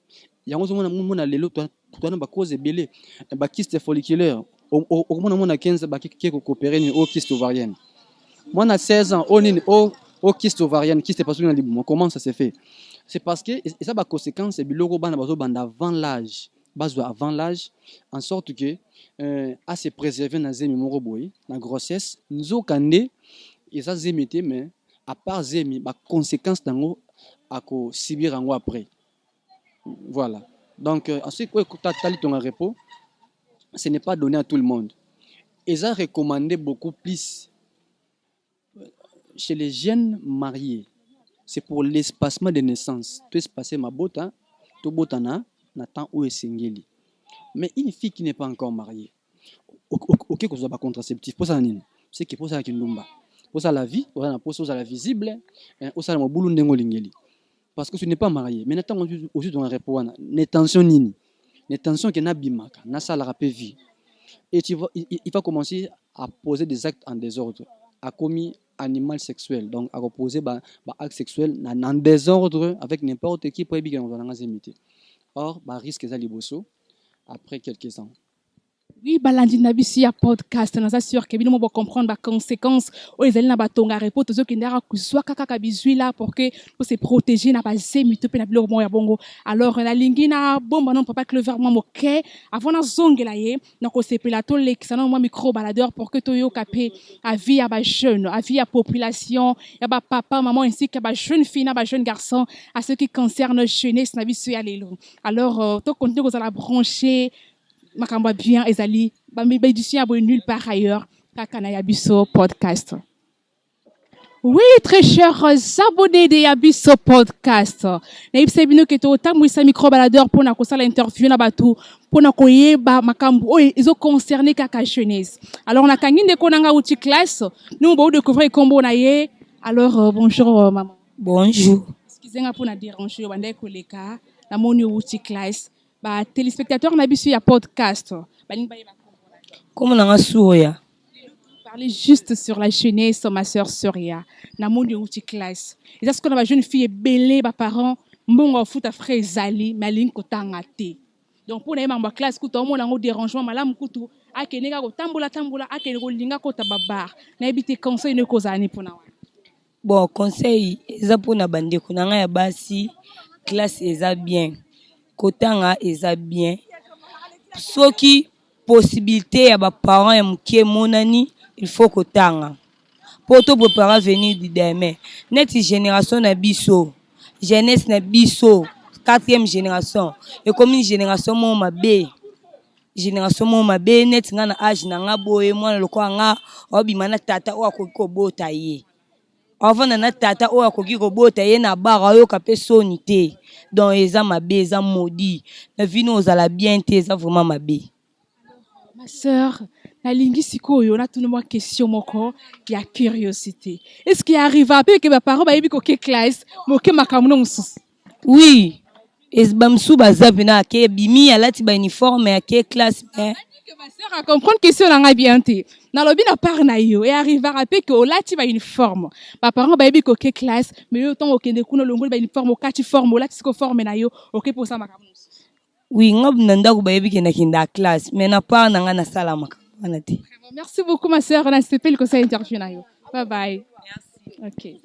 yango mona lelo to na ba cause belé ba kyste folliculaire au mona 15 ba ki ko coopérer ni au kyste ovarienne moi na 16 ans au kyste ovarienne kyste pas sur libre comment ça se fait c'est parce que et ça ba conséquence biloko bana bazo banda avant l'âge avant l'âge en sorte que à se préserver na zemi moko boy na grossesse nzokande et ça zemete mais à part zemi ba conséquence dango à ko subir en après. Voilà. Donc, ensuite, quand tu as ton repos, ce n'est pas donné à tout le monde. Ils ont recommandé beaucoup plus chez les jeunes mariés. C'est pour l'espacement de naissance. Tu espaces ma bota, tu botana, n'attend où est singeli. Mais une fille qui n'est pas encore mariée, ok, qu'on soit pas contraceptif, pour ça, c'est que pour ça, qu'il n'y a pour ça, la vie, pour ça, la visible, pour ça, la boulot n'engolingeli. Parce que tu n'es pas marié. Mais maintenant, aussi, dans un repos, n'attention nini. N'attention que n'a bimaka, n'a ça la rapé vie. Et il va commencer à poser des actes en désordre, à commis animal sexuel. Donc, à reposer des actes sexuels en désordre avec n'importe qui pour éviter qu'on va dans les Or, risque est à liboso après quelques ans. Oui, balandi na bisi ya podcast na za sûr que bino mo comprendre ba conséquences o ezali na batonga repos to ki ndara kuswa kaka bizui là pour se protéger na ba zemi to pe na bilo mo ya bongo. Alors na lingi na bomba non papa clever mo moke avant na zongela ye na ko sepela to lekisa na mo micro baladeur pour que to yo capé à vie ya ba jeune, à vie ya population, ya ba papa, maman ainsi que ba jeune fille na ba jeune garçon à ce qui concerne jeunesse na bisi ya lelo. Alors to continue ko za la brancher makamba bien ezali ba médication abo nulle part ailleurs kaka na Yabiso podcast. Oui, très chers abonnés de Yabiso podcast. Na ibse bino ke to tamwisa micro baladeur pour na kosala interview na batu pour na koyeba makambo o izo concerné kaka jeunesse. Alors na kanginde ko nanga uti classe, nous ba découvrir kombo na ye. Alors bonjour maman. Bonjour. Excusez-moi pour na déranger banda koleka na moni uti classe. Ba téléspectateurs na bisu ya podcast. Comment on a Souria? Parler juste sur la jeunesse, ma sœur Soria. Na monde outil classe. Et ça ce qu'on a jeune fille belé ba parents mbongo futa frère Zali malin ko tangate. Donc pour na ma classe kuto mo na ngo dérangement malamu kutu akeneka ko tambola akene ko linga ko tababar. Na ebité conseil ne ko zani pour na wa. Bon conseil eza pour na bande ko na nga ya basi classe eza bien. Kotanga eza bien. Soki possibilité ya ba parents ya mukie monani il faut kotanga. Pour te préparer à venir du demain. Net génération na biso, jeunesse na biso, 4e génération. Et comme une génération mo mabe. Génération mo mabe net nga na âge na nga boye mwana lokwa nga obimana tata o akoki kobota ye. Avant na tata o akoki kobota ye na bara yo kapé soni te. Donc eza mabe eza maudit. Na vino ozala bien te eza vraiment mabe. Ma sœur, la lingi sikoyo na tout moi question moko ya curiosité. Est-ce qu'il arrive à peu que mes parents ba yebi ko ke classe moke makamuno mususu? Oui. Es bamsu bazapi na ke bimi alati ba uniforme ya ke classe mais que ma sœur a comprendre question na nga bien te. Na lobi na par na yo et arrive à rappeler que olati ba uniforme. Ba parents ba yebi ko ke classe mais yo ton okende kuno longo ba uniforme okati forme olati ko forme na yo OK pour ça makamuno. Oui, ngab nanda ko ba yebi ke na kinda classe mais na par na nga na sala makamana te. Merci beaucoup ma sœur, on a CP le conseil interview na yo. Bye bye. Merci. OK.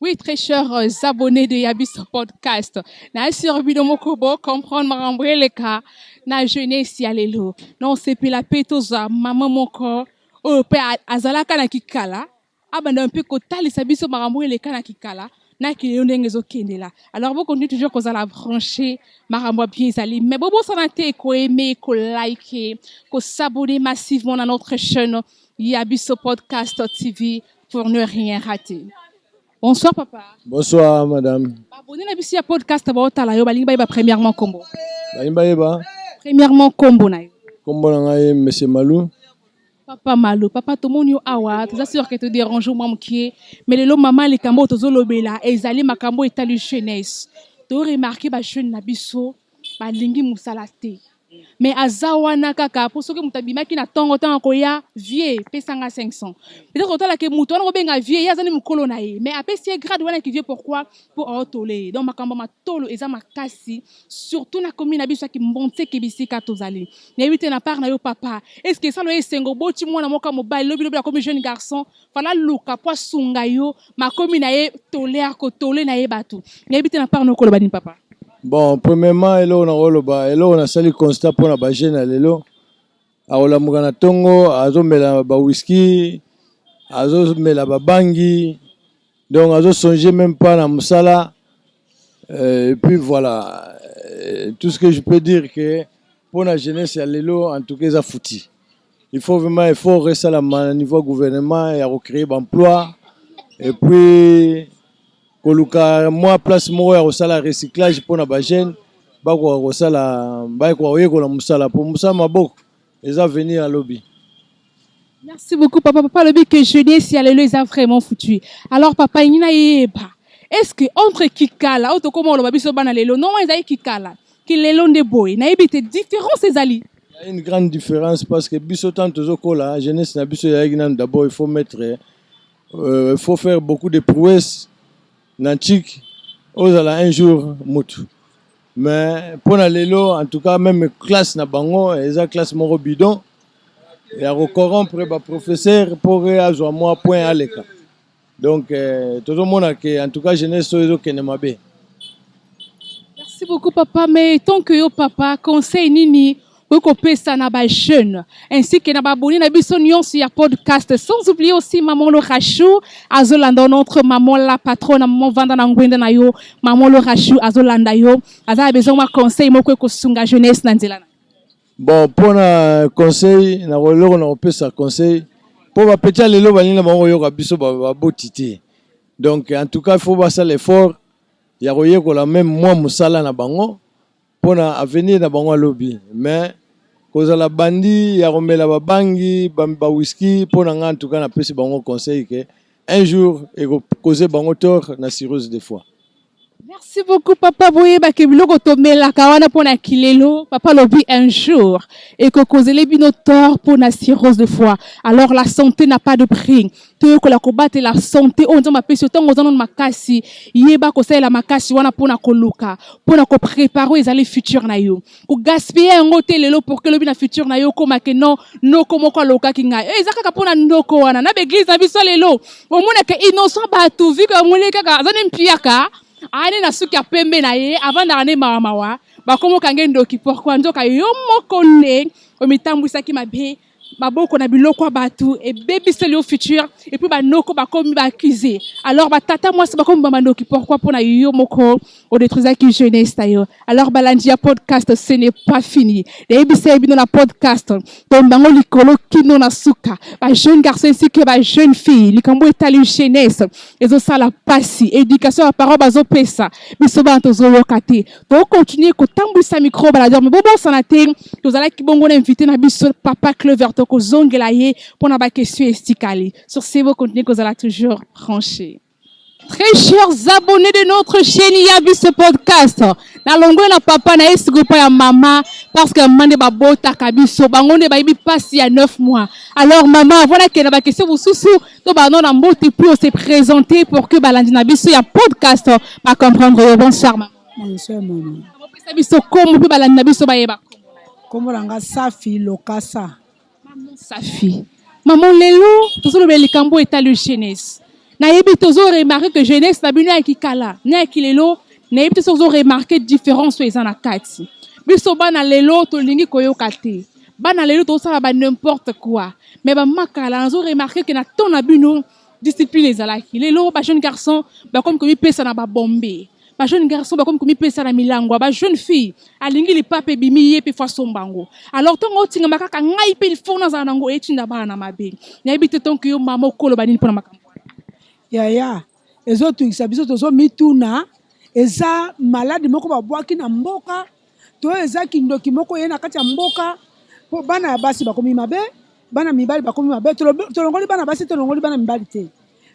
Oui, très chers abonnés de Yabiso podcast. Na sur bido moko bo comprendre marambre le cas na jeunesse ya lelo. Non c'est puis la petoza maman moko o pe azalaka na kikala. Abanda un peu kotali sabiso marambre le cas na kikala. Na ki ndenge zo kendela. Alors vous continuez toujours qu'on la brancher marambo bien zali mais bobo sanate ko aimer ko liker ko s'abonner massivement à notre chaîne Yabiso podcast TV pour ne rien rater. Bonsoir papa. Bonsoir madame. Abonnez na biso ya podcast ba otala yo balingi ba premièrement kombo. Balimba yeba. Premièrement, kombo na yo. Kombo na ngai Monsieur Malou. Papa Malou, papa tomoni yo awa, c'est sûr que te dérange moi mkie, mais le maman les kambo tozo lobela, ezali makambo etali jeunesse. To remarquer ba jeune na biso, ba lingi musala te. Mais azawana kaka pour ce que mutabima ki na tongo tango koya vie pesanga 500. Peut-être autant que muto na benga vie ya zani mukolo na ye, mais après c'est grade wana qui vie pourquoi pour autoler. Donc makambo matolo eza makasi surtout na commune na biso ki mbonte ke bisika tozali. Na éviter na part na yo papa. Est-ce que ça lo esengo boti mwana moka mobile lobi lobi comme jeune garçon, fala luka po sunga yo ma commune na ye tolère ko tolé na ye batu. Na éviter na part no kolo bani papa. Bon, premièrement, on a sali constat pour la bagène à l'élo. Aola mugana tongo, azo mela ba whisky, azo mela ba bangi. Donc azo songer même pas na musala. Et puis voilà, tout ce que je peux dire que pour la jeunesse à l'élo, en tout cas, ça fouti. Il faut vraiment rester à la niveau gouvernement et à recréer l'emploi. Et puis koluka moi place mo ya kosala recyclage pona ba jeune ba ko kosala ba ko yekola musala pour musala maboko eza venir à lobby. Merci beaucoup papa. Papa lobby que jeunesse ya lelo eza vraiment foutu. Alors papa inina yeba. Est-ce que entre kikala auto comment lo biso bana lelo non eza kikala ki lelo nde boy na yebite différence ezali. Il y a une grande différence parce que biso tant tozokola jeunesse na biso ya ignan d'abord il faut mettre faut faire beaucoup de prouesses. Nantik, ozala un jour mutu. Mais pour la lelo, en tout cas, même classe na bango, eza classe moro bidon. Et à corrompre ba professeur pour avoir moi point à l'écart. Donc tout le monde a que en tout cas jeunesse sozo kenemabe. Merci beaucoup papa, mais tant que yo papa conseil nini ko pesa na ba jeune ainsi que na ba boni na biso nyonso ya podcast sans oublier aussi maman le Rachou azolanda notre maman la patronne maman vanda na ngwenda na yo maman le Rachou azolanda yo aza besoin ma conseil moko ko sunga jeunesse na nzela. Bon pour na conseil na roloko na pesa conseil pour ba petit lelo balina bango yo ka biso ba botité. Donc en tout cas il faut passer l'effort ya royer ko la même moi musala na bango pour na avenir na bango lobby mais koza la bandi ya romela ba bangi ba whisky pour na en tout cas na pesi bango conseil que un jour et causer bango tort na cirrhose des fois. Merci beaucoup papa boye ba ke biloko tomela kawana pona kilelo papa lobby un jour et que causer les bino tort pour na cirrhose de foie. Alors la santé n'a pas de prix. To ko la combattre la santé on ma pesi tongo zana makasi yeba ko la makasi wana pona koluka pona ko préparer ezali futur na yo. Ko gaspiller un hôtel lelo pour que lobby na futur na yo koma ke non no komo ko loka kinga. Ezaka ka pona ndoko wana na église na biso lelo. O mona ke innocent ba tout vu que mona ka zana mpiaka ani na suki ya pembe na ye avant na ane mawa ba komo kange ndoki pourquoi ndoka yo moko ne o mitambwisaki mabe maboko na biloko batu et baby c'est le futur et puis ba noko ba komi ba accuser alors ba tata moi c'est ba komi ba mandoki pourquoi pour na yo moko o détruisa qui jeunesse tayo alors balandia podcast ce n'est pas fini baby c'est bino na podcast donc bango likolo kino na suka ba jeune garçon ainsi que ba jeune fille likambo etali jeunesse ezo sala pasi éducation à parole bazo pesa biso ba tozo lokate to continuer ko tambwisa micro bala dire mais bobo sanate tozala ki bongo na invité na biso papa Clever ko zongela ye pour na ba question estikali sur ces beaux contenus que vous allez toujours brancher. Très chers abonnés de notre chaîne Yabiso podcast. Na longo na papa na esigo pa ya mama parce que mande ba bota kabiso bangonde ba ibi passe il y a 9 mois. Alors maman voilà que na ba question vous sous to ba non na mbote puis se présenter pour que balandi na biso ya podcast pas comprendre bonsoir maman. Bonsoir maman. Ba biso comme puis balandi na biso ba yeba. Comme ranga Safi Lokasa. Safi. Maman lelo, tout le likambo est à la jeunesse. Na yebi tozo remarqué que jeunesse na bino ki kala, na ki lelo, na yebi tozo remarqué différence sur na kati. Biso bana lelo to lingi koyoka te. Bana lelo to sa ba n'importe quoi. Mais ba makala nazo remarqué que na ton na bino discipline ezalaki. Lelo ba jeune garçon ba comme komi pesa na ba bombe. Ba jeune garçon ba comme komi pesa na milango, ba jeune fille alingi li pape bimi ye pe façon bango. Alors tongo tinga makaka ngai pe il faut na zanango etinda bana mabe. Na ebite tonko yo mama okolo banini pona makambo. Ya ezo tu biso tozo mituna eza malade moko ba bwaki na mboka to eza kindoki moko ye na kati ya mboka po bana ya basi bakomi mabe bana mibali bakomi mabe tolongoli bana basi tolongoli bana mibali te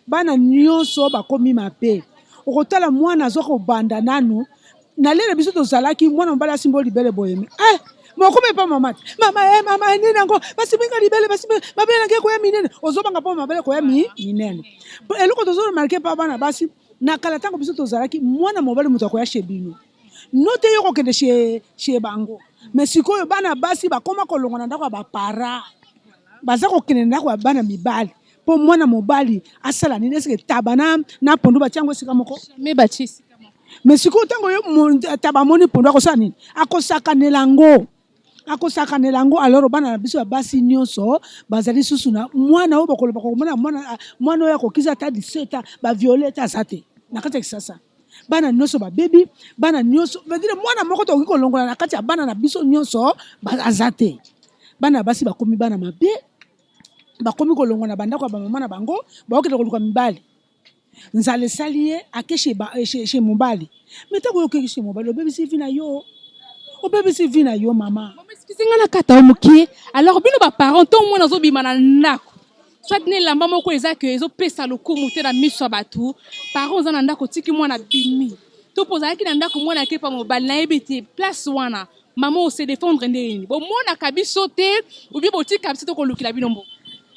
bana nyonso bakomi mabe okotala mwana azokobanda nanu na lelo biso tozalaki mwana mobali asimbo libele boyeme mokome pa mama mama nini yango basi binga libele basi mabele nange koya minene ozobanga pa mabele koya minene eloko tozoremarke pa bana basi na kala tango biso tozalaki mwana mobali moto akoya chez bino note yo kokende chez bango mais sikoyo bana basi bakoma kolonga na ndako ya bapara baza kokende ndako ya bana mibali po mwana mobali asala nini eske tabana na pondu batiango esika moko me bachisi mais sikoyo tango yo tabamoni pondu akosala nini akosakanela yango alors bana na biso ya basi nyonso bazali susu na mwana oyo bakoloba komona mwana oyo akokisa ata 17 baviolete aza te na kati ya kisasa bana nyonso babebi bana nyonso vedire mwana moko tokoki kolongola na kati ya bana na biso nyonso aza te bana basi bakomi bana mabe bakomi kolongola na bandako ya bamama na bango bakokende koluka mibali nzala esali ye ake chez mobali mais ntango oyokeki chez mobali obebisi vi na yo mama singa na kata omukie alors bino ba parents to mwana zobima na ndako soit ne lamba moko eza que ezopesa lokumu te na miso ya batu parents za na ndako tiki mwana bimi to poza ki na ndako mwana ke pa mobali na ebiti place wana maman o se défendre ndeni bo mwana kabiso te ou bien boti kabiso to kolukila binombo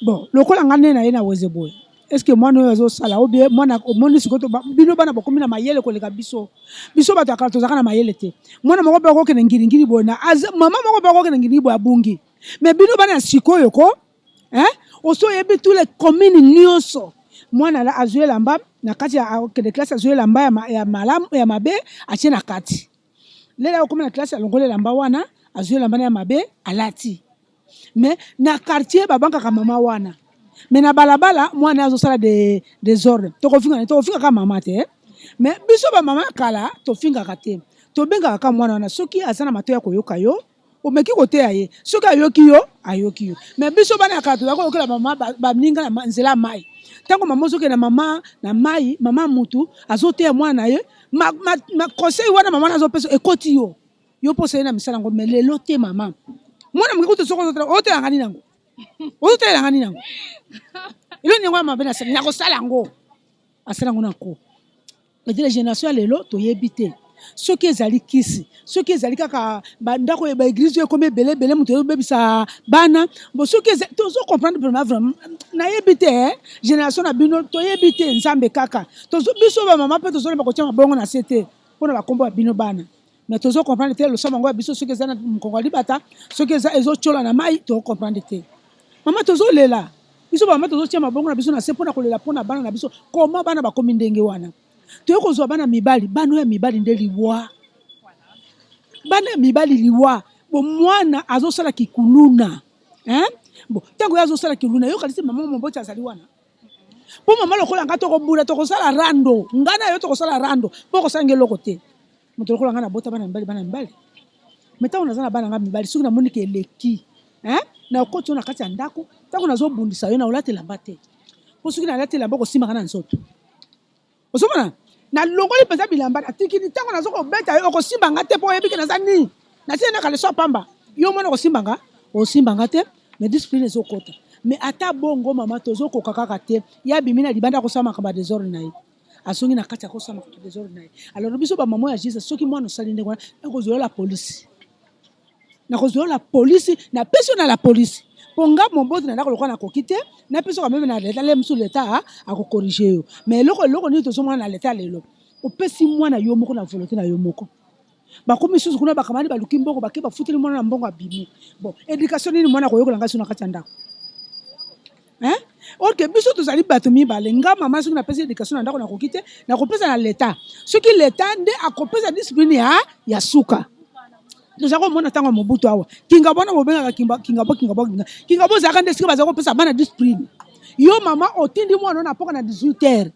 bon lokola ngane na ye na weze boy est-ce que mwana oyo azosala ou bien mwana omoni sikoto bino bana bakomi na mayele koleka biso bato akala tozaka na mayele te mwana moko mpe akokende ngiringiri boye na mama moko mpe akokende ngiringiri boye abungi mais bino bana ya sikoyo ko oso oyebi tous les communes nyonso mwana ala azwi elamba na kati ya akende classe azwi elamba ya malamu ya mabe atie na kati lela okomi na classe alongoli elamba wana azwi elamba na ya mabe alati mais na quartier babankaka mama wana mais na balabala mwana azosala des ordres tokofinga ka mama te mais biso ba mama kala tofingaka te tobengaka ka mwana wana soki aza na mato ya koyoka yo omeki koteya ye soki ayoki yo mais biso bana kala tozaka koyokela mama baninga na nzela mai ntango mama ozoke na mama na mai mama mutu azoteya mwana na ye ma conseil wana mama nazopesa ekoti yo posa ye na misala yango mais lelo te mama mwana moki kutu soko otelanga nini yango ozotelanga nini yango ilo nyango ya mabe na kosala yango asala yango nako la génération ya lelo toyebi te soki ezali kisi soki ezali kaka bandako ya baeglise oyo ekomi ebele moto oyobebisa bana bo soki tozocomprendre vraiment vraiment nayebi te génération na bino toyebi te nzambe kaka biso bamama mpe tozolemba kotia mabongo na se te mpona bakombo ya bino bana mais tozocomprendre te loso bango ya biso soki eza na mokongo ya libata soki ezotyola na mai tocomprendre te mama tozolela biso bamama tozotia mabongo na biso na se mpona kolela mpona bana na biso koma bana bakomi ndenge wana toye kozwa bana mibali bana ya mibali nde liwa bana ya mibali liwa bo mwana azosala kikuluna bo ntango ye azosala kikuluna yokalisi mama moboti azali wana mpo mama lokola nga tokobula tokosala rando nga na yo tokosala rando mpo kosala eloko te moto lokola nga na bota bana mibali me ntango naza na bana nga mibali soki namoni ke eleki na okoti yo na kati ya ndako ntango nazobundisa yo na olatelamba te mpo soki nalatelamba okosimbaka na nzoto osomona na longoli mpenza bilamba natikini ntango nazokobeta yo okosimbanga te mpo oyebiki naza nini natie naka leso apamba yo mwana osimbanga te mais discipline ezokota mais ata bongo mama tozokoka kaka te ya bimi na libanda akosala makambo ya desordre na ye asongi na kati akosala makambo ya desordre na ye alors biso bamama ya jesus soki mwana osali ndenge wana nakozwela polisi na peso na la polisi mpo nga moboti na ndako lokola nakoki te na peso kameme na leta le mosusu leta akokorige yo mais eloko nini tozomona na leta lelo opesi mwana yo moko na volonté na yo moko bakomi susu kuna bakamani baluki mbongo bake bafuteli mwana na mbongo abimi bon éducation nini mwana akoyokola ngai so na kati ya ndako orke biso tozali bato mibale nga mama soki napesi éducation na ndako nakoki te nakopesa na leta soki leta nde akopesa discipline ya suka tozaka komona ntango ya mobutu awa kingabo na bobengaka kingabo ozalaka nde esika bazala kopesa bana discipline yo mama otindi mwana na poka na 18h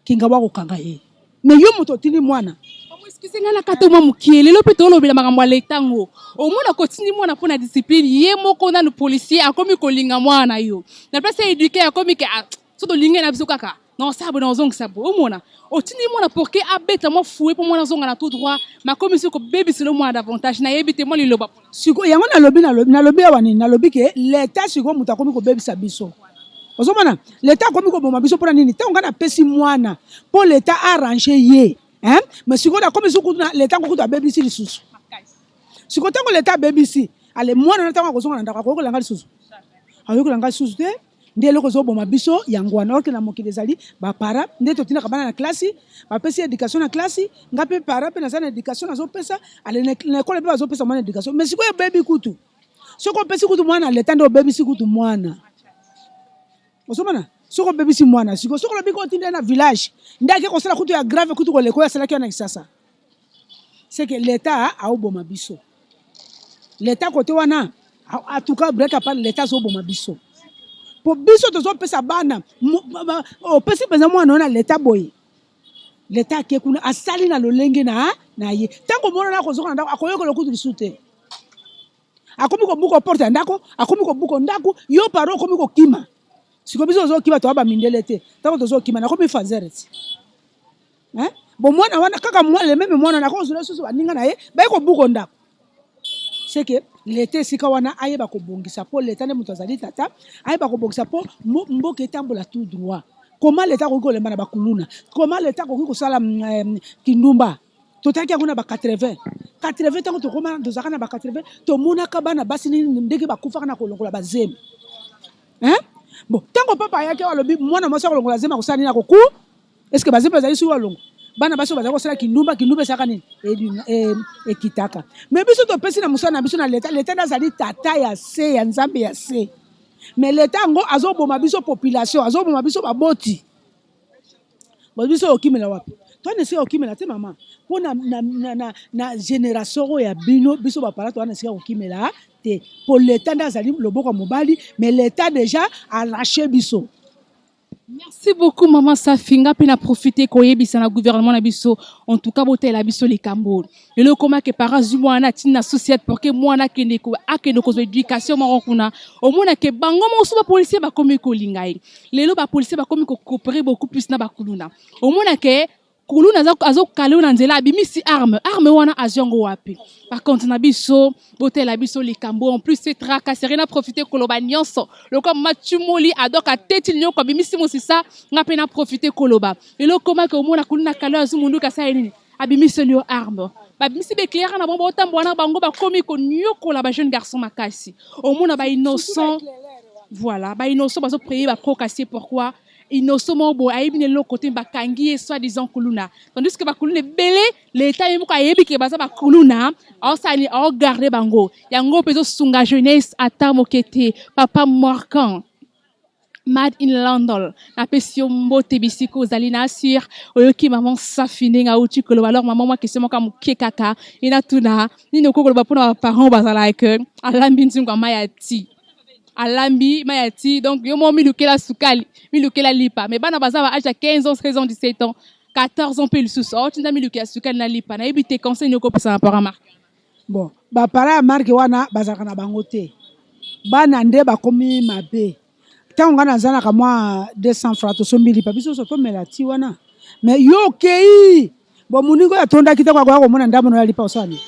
kingabo akokanga ye mais yo moto otindi mwana omosikisi na kata mwa mokie lelo mpe tolobela makambo ya letango omona kotindi mwana mpona discipline ye moko nanu policier akomi kolinga mwana yo na place ya éduke akomi ke so tolinge na biso kaka non ça bon zong ça bon mona otini mona pour que abeta mo foué pour mona zonga na tout droit ma commission ko baby c'est le moins davantage na yebite mo liloba siko yango na lobi awani na lobi ke l'état siko muta komi ko baby sa biso ozomona l'état komi ko boma biso pour nini tango na pesi mwana pour l'état arranger ye hein mais siko na komi siko na l'état ko to baby si lisusu siko tango l'état baby si ale mwana na tango ko zonga na ndako ko langa lisusu ayo ko langa lisusu te nde eloko ezoboma biso yango wana oke na mokili ezali bapara nde totindaka bana na klasi bapesi éducation na klasi nga mpe para mpe naza na éducation nazopesa ale na ekole mpe bazopesa mwana éducation mais sikoyo obebi kutu soki opesi kutu mwana leta nde obebisi kutu mwana osomana soki obebisi mwana sikoyo soki olobi kotinde na village nde ake kosala kutu ya grave kutu koleko oyo asalaki yo na kisasa c'est que l'état aoboma biso l'état kote wana en tout cas brek apart l'état azoboma biso po biso tozopesa bana opesi mpenza mwana ona leta boye leta ake kuna asali na lolenge na ye ntango mwana na kozoka na ndako akoyokola kutu lisu te akomi kobuka porte ya ndako akomi kobuka ndako yo paro akomi kokima siko biso tozokima toya bamindele te ntango tozokima nakomi fanzere ti bo mwana wana kaka lememe mwana nakozula susu baninga na ye baye kobuka ndako c'est que l'été sika wana ayeba kobongisa po l'état ne muto azali tata ayeba kobongisa po mboka etambola tout droit comment l'état koki kolemba na bakuluna comment l'état koki kosala kindumba totaki yango na ba 80 ntango tokoma tozalaka na ba 80 tomonaka bana basi nini ndenge bakufaka na kolongola bazemi bon ntango papa ayaki alobi mwana mwasi akolongola zemi akosala nini akoku est ce que bazemi bazali suki balongo bana baso bazali kosala kindumba esaka nini ekitaka mais biso topesi na mosala na biso na leta nazali tata ya se ya nzambe ya se mais leta yango azoboma biso population azoboma biso baboti biso okimela wapi toana esika okimela te mama mpo na génération oyo ya bino biso bapara toana esika kokimela te po leta nde azali loboko ya mobali mais leta déjà arraché biso. Merci beaucoup maman Safinga pena profiter koyebisa na gouvernement na biso en tout cas boté la biso les Cambo et le comment que parents du mwana tina société pour que mwana kende ko akende ko éducation maro kuna au mona que bango mo so ba policier ba komi ko lingai lelo ba policier ba komi ko coopérer beaucoup plus na ba kuluna au mona que kuluna azo kaleo na nzela abimisi arme wana aziongo wapi par contre na biso boté la biso les Cambo en plus c'est traka serena profiter koloba nyonso le comme matumoli adoka teti nyoko abimisi mosisa ngape na profiter koloba et le comment que omona kuluna kaleo azumundu ka sa nini abimisi lio arme babimisi be clair na bombo tambo na bango ba komi ko nyoko la ba jeune garçon makasi omona ba innocent voilà ba innocent bazo prier ba procasser pourquoi innocent mobo aibine lo côté bakangi soit disant kuluna tandis que bakuluna belé l'état yemo ka yebi ke baza bakuluna osani o garder bango yango pezo sunga jeunesse ata mokete papa marquant mad in London na pesio mbote bisiko zalina sur oyoki maman safine nga uti kolo alors maman moi question ka muke kaka ina tuna nino kokolo bapona parents bazala que alambi nzinga mayati alambi mayati donc yo mo milukela sukali milukela lipa mais bana bazaba âge à 15 ans 16 ans 17 ans 14 ans pile sous oh tinda milukela sukali na lipa na ebite conseil nyoko pesa na para marque bon ba para marque wana bazaka na bango te bana nde bakomi mabe tango ngana zana ka mwa 200 francs to sombili pa biso so to melati wana mais yo kei bo muningo ya tonda kitako kwa komona ndamo no lipa osani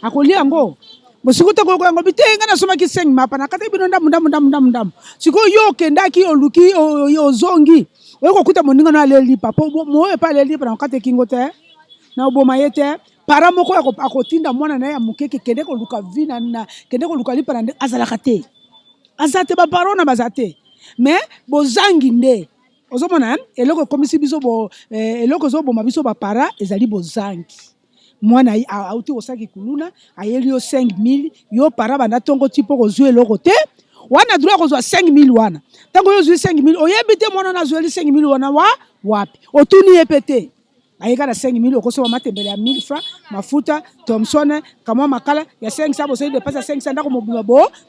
akoli yango bosikuta ko yango bitenga na soma ki 5 mapa na kata bino ndamu siko yo kendaki oluki yo zongi oyoko kuta moninga na leli papa moyo pa leli pa na kata kingo te na oboma yete para moko akotinda mwana na ya mukeke kende ko luka vina na kende ko luka lipa na azalaka te azate ba parona bazate mais bozangi nde ozomona eloko komisi biso bo eloko zo boma biso ba para ezali bozangi mwana auti osaki kuluna ayeli yo 5000 yo para banda tongo tipo ko zwe eloko te wana droit ko zwa 5000 wana tango yo zwe 5000 oyebi te mwana na zwe 5000 wana wapi otuni epete ayeka na 5000 okosoba matembele ya 1000 francs mafuta Thomson kama makala ya 500 boseli de pasa 500 ndako mobima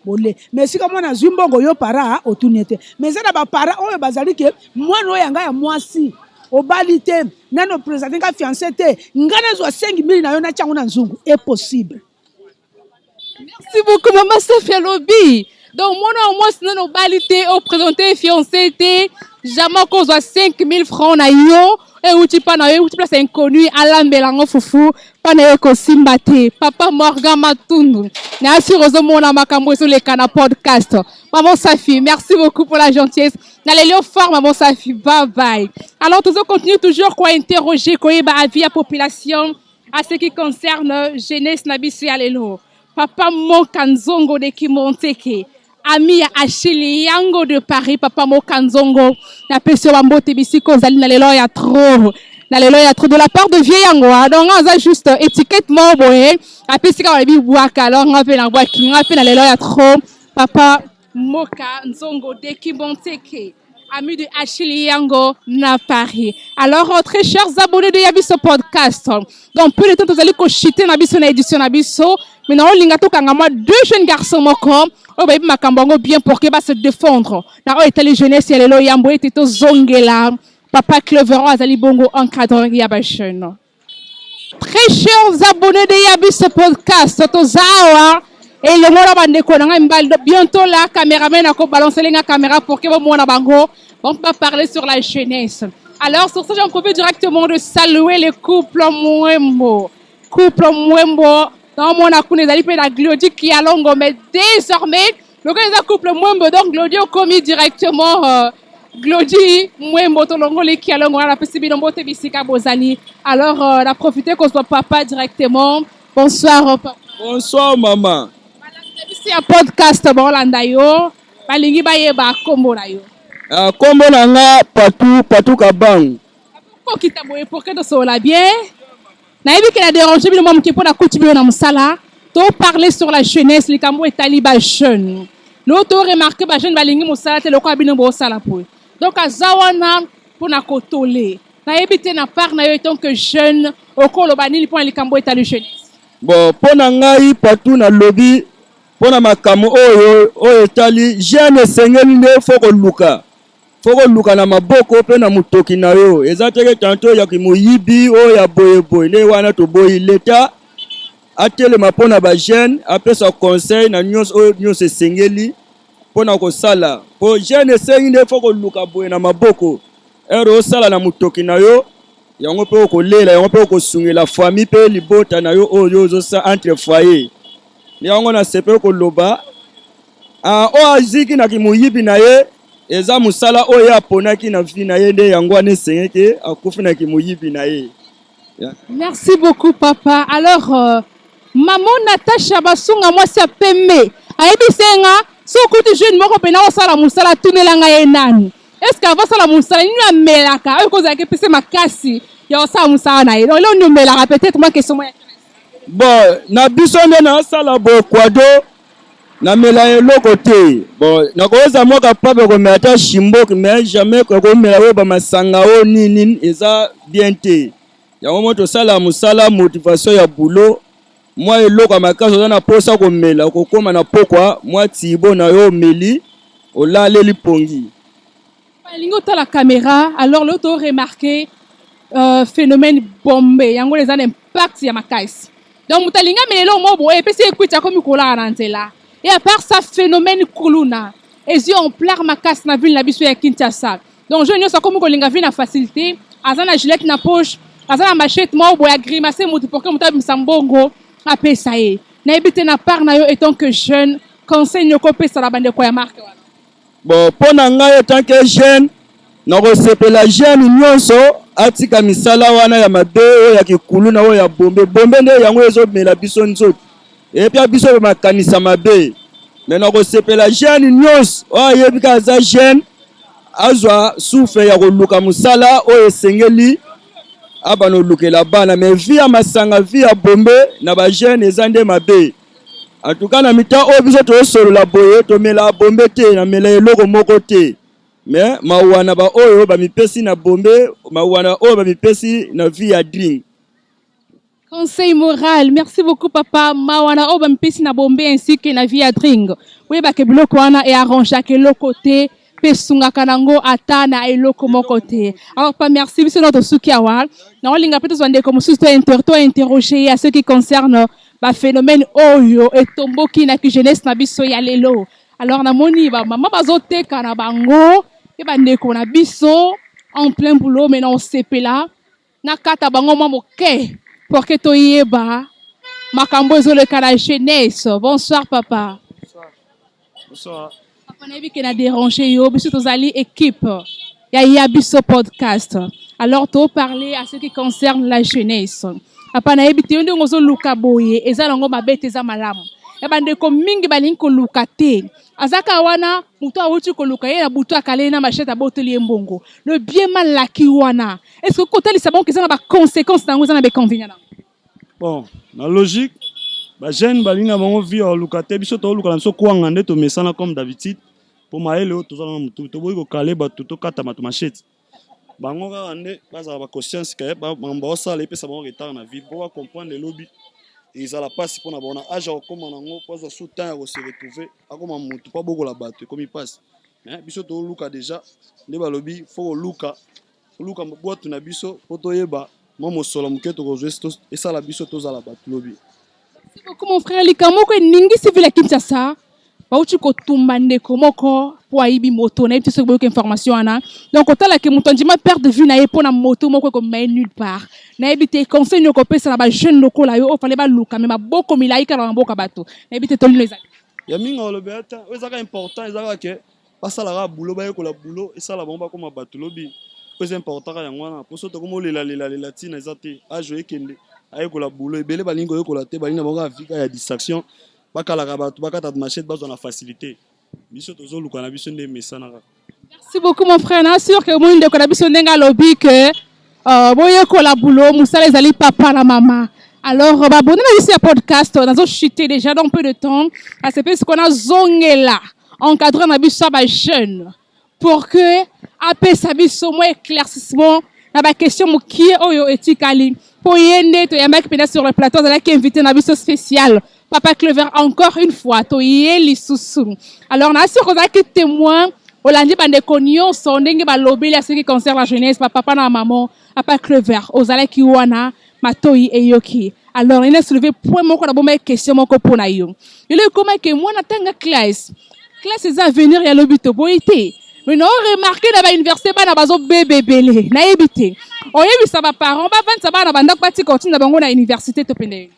bole mais sika mwana zwimbongo yo para otuni te mais ça na ba para oyo bazali ke mwana oyo yanga ya mwasi obali te nano président ka fiancé te ngana zwa 5000 na yo na chango na nzungu est possible. Merci beaucoup maman Sophia Lobi Donc, moi, au moins, sinon, nos balités, au présenté, fiancé, jamais qu'on soit 5 000 francs na yo, et où tu pas na yo, où tu places inconnu, à l'ambelango foufou, pas na yo ko simbate, papa Morgan Matundu. Na sur aux mon na makambo sur les canaux podcast. Maman Safi, merci beaucoup pour la gentillesse. N'allez le fort, maman Safi, bye bye. Alors, tous continue toujours quoi interroger, quoi avis à population, à ce qui concerne jeunesse nabisu alelo. Papa Mokanzongo de Kimonteke. Ami ya Achille Yango de Paris, papa Mokanzongo. Na pesio bambote bisiko zali na lelo ya trop. Na lelo ya trop de la part de vieux Yango. Donc on a juste étiquette mo boye. A pesika wa bi boaka alors on appelle na boaki, on appelle na lelo ya trop. Papa Mokanzongo de Kibonteke. Ami de Achille Yango na Paris. Alors très chers abonnés de Yabiso podcast. Donc peu de temps vous allez cochiter na biso na édition na biso. Maintenant on lingato kangama deux jeunes garçons moko. Oh bah makambango bien pour que va se défendre. Na o etali jeunesse ya lelo yambo etito zongela. Papa Clevero azali bongo encadreur ya ba jeune. Très chers abonnés de Yabiso podcast, tozawa et le mona bande ko nga mbal bientôt la caméraman a ko balancer la caméra pour que mona bango on va parler sur la jeunesse. Alors sur ça j'en profite directement de saluer le couple Mwembo. Couple Mwembo dans mon akune zali pe la Glody qui a longo mais désormais le gars couple Mwembo donc Glody a commis directement Glody Mwembo to longo le qui a longo la possibilité de monter bisika bozali. Alors on a profité qu'on soit papa directement. Bonsoir papa. Bonsoir maman. Ici un podcast bolanda yo balingi bayeba kombo na yo. Kombo na nga patu kabang. Pourquoi kita boye pour que to sola bien? Na yebi ki na déranger bino mom ki pona kutibio na musala to parler sur la jeunesse les kambo etali ba jeune. L'auto remarqué ba jeune balingi musala te lokwa bino bo sala po. Donc azawana pona kotole. Na yebi te na part na yo tant que jeune okolo banili pona les kambo etali jeunesse. Bon pona ngai patu na lobby pona makamu oyo etali jeune sengeli ne foko luka na maboko pe na mutoki na yo ezateke tanto ya kimuyibi o ya boyeboy ne wana to boyi leta atelema pona ba jeune apesa conseil na nyonso sengeli pona ko sala po jeune sengi ne foko luka boye na maboko ero sala na mutoki na yo yango pe ko lela yango pe ko sungela famille pe libota na yo oyo zo sa entre foyer ni yango na sepe ko loba o aziki na kimuyibi na ye eza musala oyo aponaki na vie na ye nde yango ane sengeke akufi na kimuyibi na ye. Merci beaucoup papa. Alors maman Natacha basunga mwasi apembe ayebisenga sokuti jeune moko pena osala musala tunelanga ye nani. Est-ce que avant sala musala ni na melaka oyo koza ke pese makasi ya osala musala na ye. Donc là on melaka peut-être moi question moi. Bon na biso nde na sala bo kwado na mela eloko te. Bon na koza mo capable ko meta shimboki mais jamais ko mela we ba masanga o nini eza bien te. Yango moto sala musala motivation ya boulot moi eloko makazo na posa ko mela ko koma na pokwa moi tibo na yo meli olale lipongi. Lingo ta la caméra alors l'auto remarqué phénomène bombé yango les an impact ya makais. Donc mutalinga melelo mo boye pesi ekuita komi kola na nzela. Et à part ça phénomène kuluna ezio en plare makas na ville na biso ya Kinshasa. Donc je nyosa komi kolinga vi na facilité azana gilet na poche azana machette mo boya grimacer mutu pour que muta bisambongo apesa ye. Na ebite na part na yo étant que jeune conseil nyoko pesa la bande ko ya marque wana. Bon pona ngai tant que jeune na ko sepela jeune nyonso atika misala wana ya mabe ya kikuluna o ya bombe nde yango ezo mela biso nzoto. Et puis biso be makanisa mabe maintenant ko sepela jeune nyos o yebika za jeune azwa souffle ya koluka musala o esengeli abano lukela bana mais via masanga via bombe na ba jeune ezande mabe en tout cas na mita o biso to solo la boye to mela bombe te na mela eloko moko te mais mawana ba oyo ba mipesi na bombe mawana oyo ba mipesi na via drink. Conseil moral. Merci beaucoup papa. Mawana oba mpesi na bombe ainsi que na via drink. Oui ba ke biloko wana e arrange ke le côté pesunga kanango atana eloko moko te. Alors pas merci biso notre suki awa. Na olinga peut zwande comme sous to interroger à ce qui concerne ba phénomène oyo et tomboki na ki jeunesse na biso ya lelo. Alors namoni ba mama bazoteka na bango e bandeko na biso en plein boulot mais non sepela na kata bango mwa moke pour que toyeba makambo ezoleka na jeunesse. Bonsoir papa. Bonsoir. Papa nayebi ke na déranger yo biso tozali équipe ya Yabiso podcast. Alors to parler à ce qui concerne la jeunesse. Papa nayebi te ndenge ozoluka boye eza nango mabe te eza malamu. E bandeko mingi balingi koluka te. Azaka wana mutu awuti koluka ye na butu akale na machette aboteli embongo. Le bien mal laki wana. Est-ce que côté li sabon keza na ba conséquences nango eza na be convenient. Bon, na logique, ba jeune balinga bango vie oluka te biso to oluka na biso kwanga nde to mesana comme d'habitude pour maele o tozala na mutu to boyi ko kale ba to kata ma machette. Bango kaka nde bazala ba conscience ka ba mamba osala epesa bango retard na vie pour comprendre le lobby. Ezala pasi pona bona age okoma nango poza sous temps ya se retrouver akoma mutu pa boko la bato comme il passe. Biso to luka déjà nde ba lobby faut luka boîte na biso poto yeba moi mosolo muketo ko gesto esala biso tozala bato lobby. Merci beaucoup mon frère Likamoko ningi civil Kinshasa. Bauchi ko tumba ndeko moko po aibi moto na yebiti so boyoka information ana. Donc otala ke muto ndima perte de vue na ye pona moto moko ko mai nulle part. Na yebite conseil nyoko pesa na ba jeune lokola yo o fallait ba luka mais maboko milaika na mboka bato. Na yebite tolino ezali. Ya minga olobeta ezaka important ezaka ke pasala ka boulot ba yekola boulot esala bomba koma bato lobby. C'est important ka yangwana po so to komo lela tina ezate ajo ekende ayekola boulot ebele balingo yekola te balinga bango avika ya distraction. Merci beaucoup mon frère. Je suis sûr que moi de connaissance n'enga lobby que boye kola boulot Moussa les ali papa la maman. Alors bah bonne ici à podcast dans un chuté déjà dans peu de temps à ce parce qu'on a zongela encadré na biso ba jeune pour que après sa biso moins éclaircissement na ba question mo qui oyo etikali pour yende to yamba qui sur le plateau dans qui invité na biso spécial. Papa Clever, encore une fois, toyeli sousou. Alors, on a sûr qu'on a qui témoin, on l'a dit, bande cognon, son dengue balobé, à ce qui concerne la jeunesse, papa na maman, Papa Clever, aux aleki wana, matoi et yoki. Alors, il a soulevé point mon qu'on a bon question mon copain yo. Il est comme que moi n'attends classe est à venir et à l'obito boité. Mais non, remarqué dans l'université, bah na bazo bébé belé, na évité. On y a vu ça va parents, bah ça va na bandak parti continue na bango na université to pende.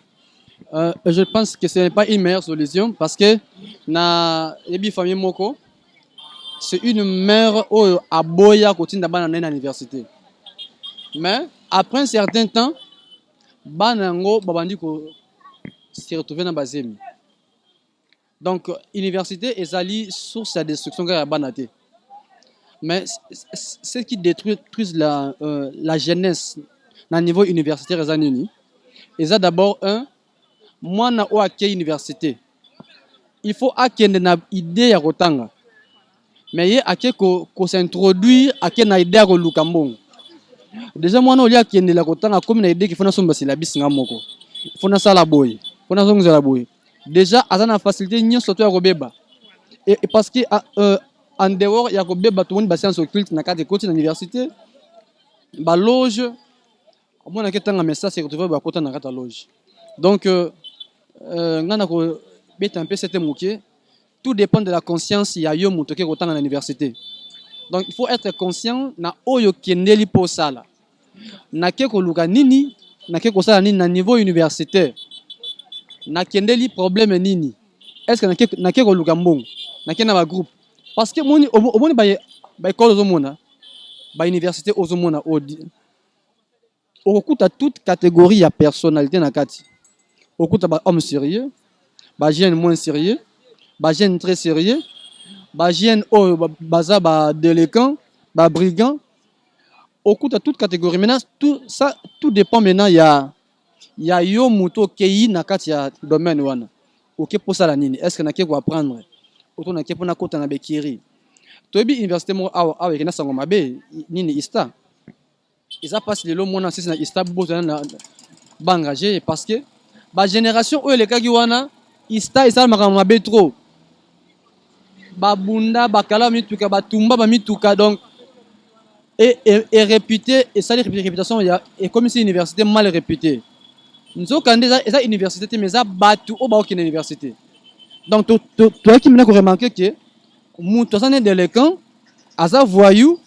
Je pense que ce n'est pas une meilleure solution parce que na ebi famille moko c'est une mère au aboya continue d'abord dans l'université. Mais après un certain temps banango babandi ko se retrouver dans bazemi. Donc université ezali source de destruction ga banate. Mais ce qui détruit la jeunesse na niveau universitaire ezanini. Eza d'abord moi na o ake université il faut akende na idée ya kotanga mais ye ake ko s'introduire ake na idée ya koluka mbongo déjà moi na oli akende la kotanga comme na idée ki fona somba sila bisinga moko fona sala boy fona zongo la boy déjà azana facilité nyonso to ya kobeba et parce que en dehors ya kobeba tout le monde ba science occulte na kati koti na université ba loge moi na ketanga message se retrouver ba kota na kata loge donc ngana ko beta un peu cette moqué tout dépend de la conscience ya yo muto ke kotanga na université donc il faut être conscient na oyo kendeli po sala na ke ko luka nini na ke ko sala nini na niveau universitaire na kendeli problème nini est-ce que na ke ko luka mbongo na ke na ba groupe parce que moni omoni ba école ozomona ba université ozomona okuta toute catégorie ya personnalité na kati okuta ba homme sérieux ba jeune moins sérieux ba jeune très sérieux ba jeune baza ba délinquant ba brigand okuta toute catégorie maintenant tout dépend maintenant ya yo muto kei na kati ya domaine wana OK pour ça la nini est-ce que na ke ko apprendre auto na ke pona kota na bekiri tobi université mo awa ke na sango mabe nini ista isa passe le mona c'est na ista boto na ba engagé parce que ba génération oyo lekaki wana ista isa makama be trop ba bunda bakala mituka batumba ba mituka donc et réputé et ça les réputation et comme si université mal réputée nzoka ndeza eza université mais za batu o ba okina université Donc toi qui me remarqué que mutu aza ne délinquant aza voyou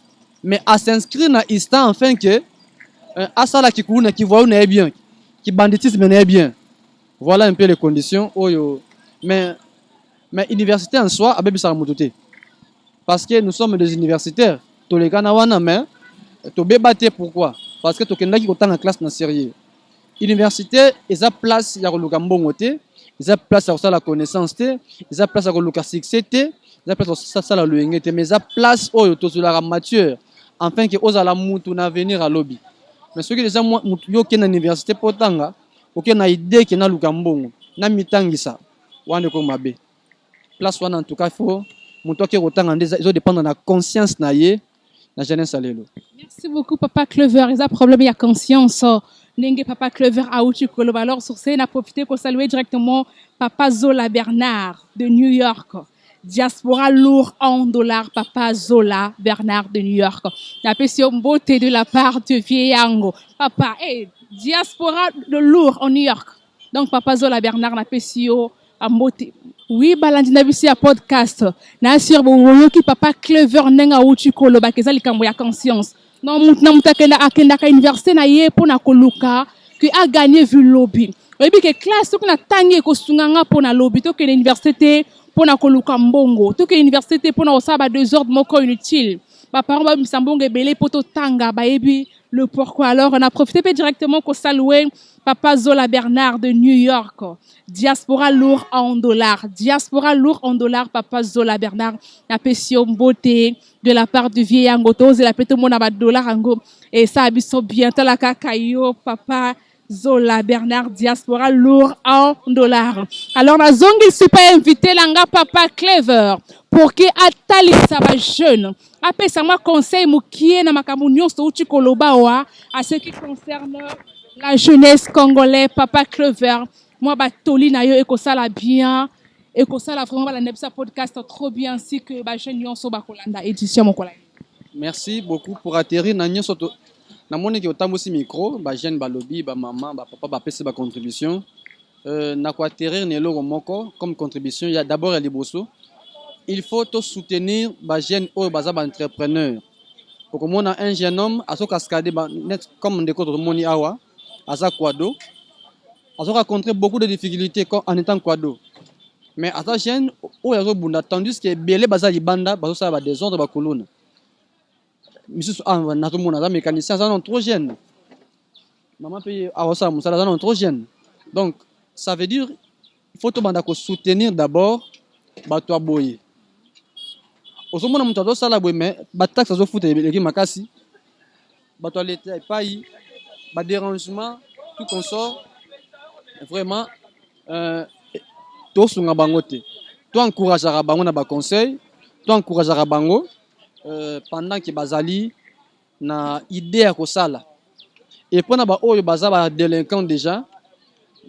mais à s'inscrire na instant enfin que asala kikulu qui voyou na bien qui banditisme na bien. Voilà un peu les conditions oyo mais université en soi abebisa mutu te parce que nous sommes des universitaires to les kana wana mais to bebate pourquoi parce que to kendaki ko tanga classe na sérieux université eza place ya koluka mbongo te eza place ya kosala connaissance te eza place ya koluka succès te eza place ya kosala loyenge te mais eza place oyo tozolaka mature afin que ozala mutu na avenir à lobby mais soki déjà mutu yo okende na université po tanga okende na idée ke na luka mbongo na mitangisa wana ko mabe place wana en tout cas faut mutu oke kotanga nde ezo dépendre na conscience na ye na jeunesse alelo. Merci beaucoup, Papa Clever. Il y a un problème, il y a conscience. N'enge Papa Clever a outu koloba. Alors, sur scène, a profité pour saluer directement Papa Zola Bernard de New York. Diaspora lourd en dollars, Papa Zola Bernard de New York. La question beauté de la part de Vieyango. Papa, diaspora de lourd en New York. Donc, Papa Zola Bernard n'a pas si en beauté. Oui, balandi na bisi ya podcast. Na sur bo ki Papa Clever nenga outu koloba kezali kambo ya conscience. Non mutna mutakenda akenda ka université na ye pona koluka que a gagné vu lobby. Oyebi ke classe to na tangi ko sunganga pona lobby to ke université pona koluka mbongo. To ke université pona osaba 2 heures moko inutile. Ba parents ba misambongo ebele poto tanga ba yebi le pourquoi. Alors on a profité directement ko saluer Papa Zola Bernard de New York. Diaspora lourd en dollars. Diaspora lourd en dollars, Papa Zola Bernard. La passion beauté de la part du vieil Angoto. C'est la pété mon abat dollar ango. Et ça abisso bientôt la kakayo, Papa Zola Bernard. Diaspora lourd en dollars. Alors, la zone, il s'est pas invité l'anga Papa Clever. Pour que atali ça va jeune. Après ça, moi, conseil, moukie, na makamounion, so uchi koloba wa, à ce qui concerne la jeunesse congolaise, Papa Clever. Moi, Toli na yo ekosala bien, ekosala vraiment la nepsa podcast trop bien ainsi que ba jeune nyonso ba kolanda édition mokola. Merci beaucoup pour atterrir na nyonso to na moni ki otambosi micro ba jeune ba lobby ba maman ba papa ba pesa ba contribution na ko atterrir ne loro moko comme contribution il y a d'abord ya liboso il faut to soutenir ba jeune o baza ba entrepreneur pour que mona un jeune homme aso cascade ba net comme ndeko to moni awa asa kwado a rencontré beaucoup de difficultés en étant quado. Mais à ta chaîne, où il y a tandis que Belé Baza Libanda, Baza va désordre Bakuluna. Monsieur Natumuna, mécanicien, ça non trop jeune. Maman paye à ça, ça non trop jeune. Donc, ça veut dire il faut te soutenir d'abord Batoa Boye. Au moment où tu as ça la boye, mais Batak ça se fout les Makasi. Batoa l'été, paye, bas dérangement, tout consort. Vraiment to sunga bango te to encourageara bango na ba conseil to encourageara bango pendant que bazali na idée ya kosala et pona ba oyo baza ba délinquant déjà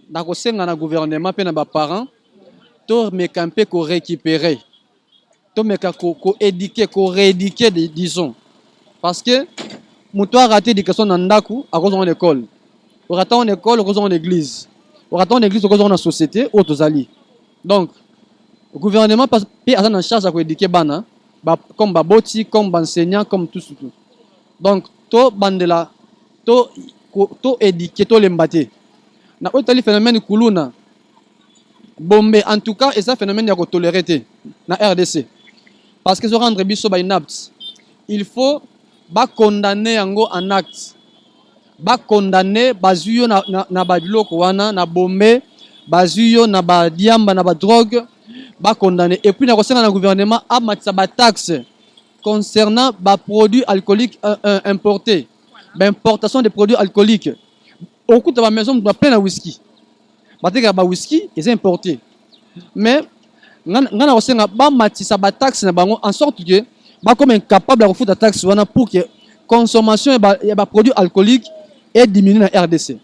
na kosenga na gouvernement pe na ba parents to mekampe ko récupérer to meka ko éduquer ko rééduquer disons parce que muto a raté éducation na ndaku à cause de l'école au raté en école à cause de l'église au raton d'église au cause de la société ou aux alliés. Donc, le gouvernement peut avoir en charge à éduquer bana, comme baboti, comme enseignant, comme tout. Donc, to bandela, to éduquer, to l'embâter. Na autre phénomène kuluna, bombe en tout cas, et ça phénomène ya ko tolérer na RDC. Parce que se rendre biso ba inapte, il faut ba condamner yango en acte. Ba condamné bazuyo na badiloko wana na bombe bazuyo na ba diamba na ba drogue ba condamné et puis na kosenga na gouvernement a matisa ba taxe concernant ba produits alcooliques importés ba importation des produits alcooliques au coût de ba maison ba plein na whisky ba teka ba whisky est importé mais ngana kosenga ba matisa ba taxe na bango en sorte que ba comme incapable de refuser la taxe wana pour que consommation et ba produits alcooliques et diminuer la RDC.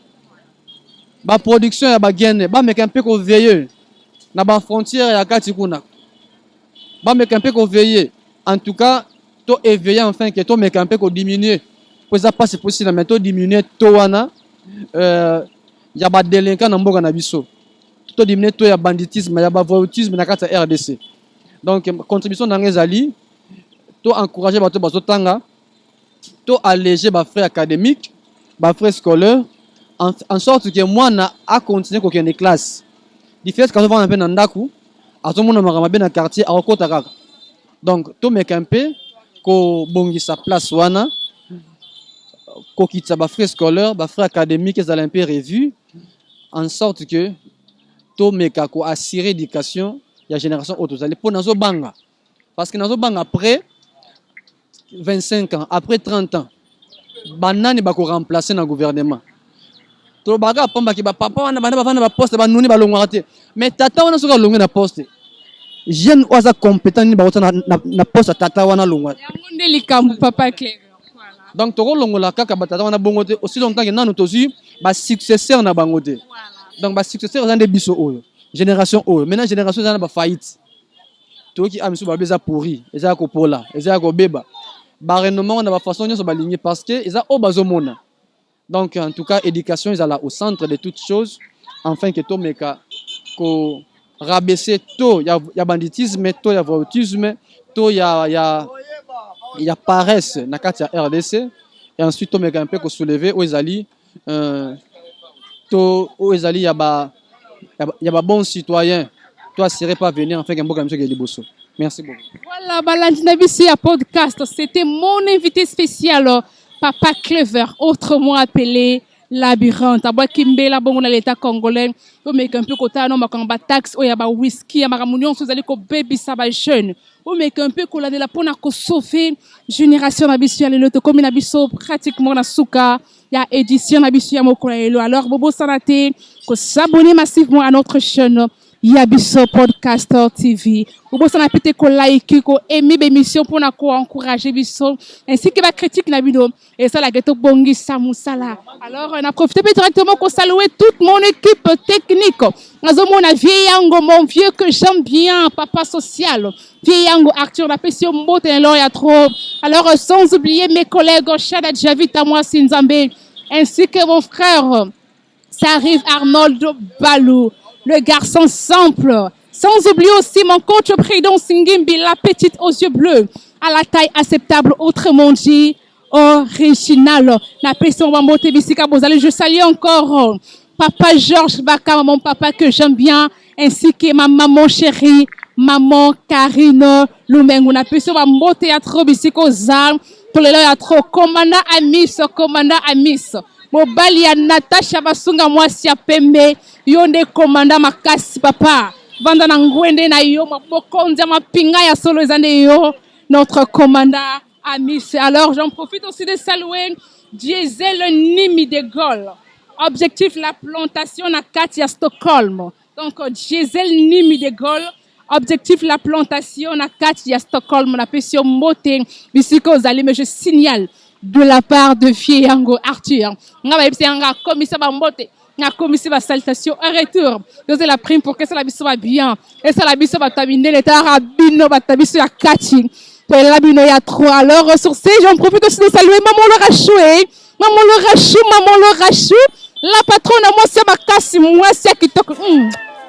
La production est bagène, ba mec un peu qu'on veille. Na ba frontière ya kati kuna. Ba mec un peu qu'on veille. En tout cas, to éveiller enfin que to mec un peu qu'on diminuer. Pour ça pas c'est possible mais to diminuer to wana ya ba délinquant na mboka na biso. to diminuer to ya banditisme ya bavoyeutisme na kati ya RDC. Donc contribution na ngezali to encourager bato bazotanga, to alléger ba frais académiques, ba frais scolaires, en sorte que moi na a continuer kokende classe. Du fait quand on va un peu na ndaku, azomona makama be na quartier a okota kaka. Donc to meka un peu ko bongisa place wana, ko kitsa ba frais scolaires, ba frais académiques ezala un peu revu, en sorte que to meka ko assurer éducation ya génération autozali pour nazo banga. Parce que nazo banga après 25 ans, après 30 ans, banani bako remplacer na gouvernement. To baga pamba ki ba papa wana bana bavana ba poste ba nuni ba longwa te. Mais tata wana soka longwa na poste. Jeune oza compétent ni ba na poste tata wana longwa. Yangonde likambu papa Clever. Voilà. Donc to longola kaka ba tata wana bongo te aussi longtemps que nanu tozi ba successeur na bango te. Donc ba successeur za nde biso oyo. Génération oyo. Maintenant génération za na ba faillite. To ki amisu ba beza pourri, eza ko pola, eza ko beba. Ba renommement na ba façon nyo so ba ligné parce que eza o bazomona. Donc, en tout cas, l'éducation est là au centre de toutes choses, afin que tout meka ko rabaisser tout, il y a banditisme, tout il y a voyeutisme, tout il y a paresse na kati ya RDC, et ensuite tout meka un peu ko soulever aux ali tout aux ali il y a ba bons citoyens, toi serait pas venir afin que mboka monsieur Liboso. Merci beaucoup. Voilà, Balandina Bissi à podcast, c'était mon invité spécial. Papa Clever, autrement appelé Labyrinthe. Abo Kimbela bongo na l'état congolais. O meka un peu kota no makamba tax o ya ba whisky ya maramunion so zali ko baby sa ba jeune. O meka un peu ko la de la pona ko sauver génération na biso ya lelo to comme na biso pratiquement na suka ya édition na biso ya mokolo lelo. Alors bobo sanate ko s'abonner massivement à notre chaîne Yabiso Podcaster TV. Vous pouvez peut-être ko like, ko aimer l'émission pour na ko encourager biso ainsi que ba critique na vidéo et ça la geto bongi samusala. Alors on a profité directement ko saluer toute mon équipe technique. Nazo mona vieyango mon vieux que j'aime bien, papa social. Vieyango Arthur la pession mbote alors il y a trop. Alors sans oublier mes collègues Chada Javit à moi Sinzambe ainsi que mon frère ça arrive Arnold Balou. Le garçon simple. Sans oublier aussi mon coach président Singimbi, la petite aux yeux bleus, à la taille acceptable, autrement dit, original. La personne va monter bisika bozali. Je salue encore papa Georges Baka, mon papa que j'aime bien, ainsi que ma maman chérie, maman Karine Lumengu. La personne va monter à trop bisiko zam. Tout le monde a trop. Commandant Amis. Mobali ya Natasha Basunga mwasi ya pembe yonde komanda makasi papa vanda na ngwende na yo mabokonza mapinga ya solo ezande yo notre commandant Amis. Alors j'en profite aussi de saluer Diesel Nimi de Gaulle. Objectif la plantation na kati ya Stockholm. Donc Diesel Nimi de Gaulle. Objectif la plantation na kati ya Stockholm na pesio mbote bisiko zali, mais je signale de la part de Vieyango Arthur. Nga ba yebisi nga komisa ba mbote, nga komisi ba salutation en retour. Dosez la prime pour que ça la biso va bien. Et ça la biso va tabiner l'état rabino ba tabiso ya kati. Pour la bino ya trop. Alors sur ce, j'en profite aussi de saluer maman le rachou, maman le rachou. La patronne moi c'est makasi moi c'est kitoko.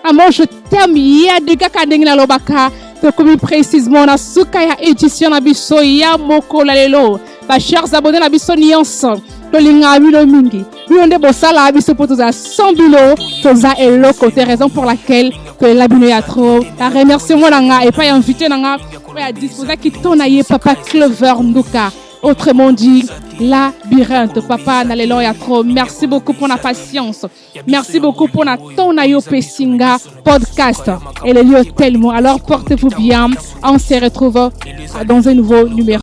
Maman je t'aime ya de gaka ndengina lobaka. Comme précisément na suka ya édition na biso ya mokolo lelo. Ba chers abonnés la biso nyonso to linga bino mingi bionde bosala biso poto za 100 bilo toza eloko te, raison pour laquelle que la bino ya trop la remerciement nanga et pas invité nanga à disposer qui tona ye papa Clever Nduka, autrement dit Labyrinthe. Papa nalelo ya trop. Merci beaucoup pour la patience, merci beaucoup pour la tona yo pesinga podcast et le lieu tellement. Alors portez-vous bien, on se retrouve dans un nouveau numéro.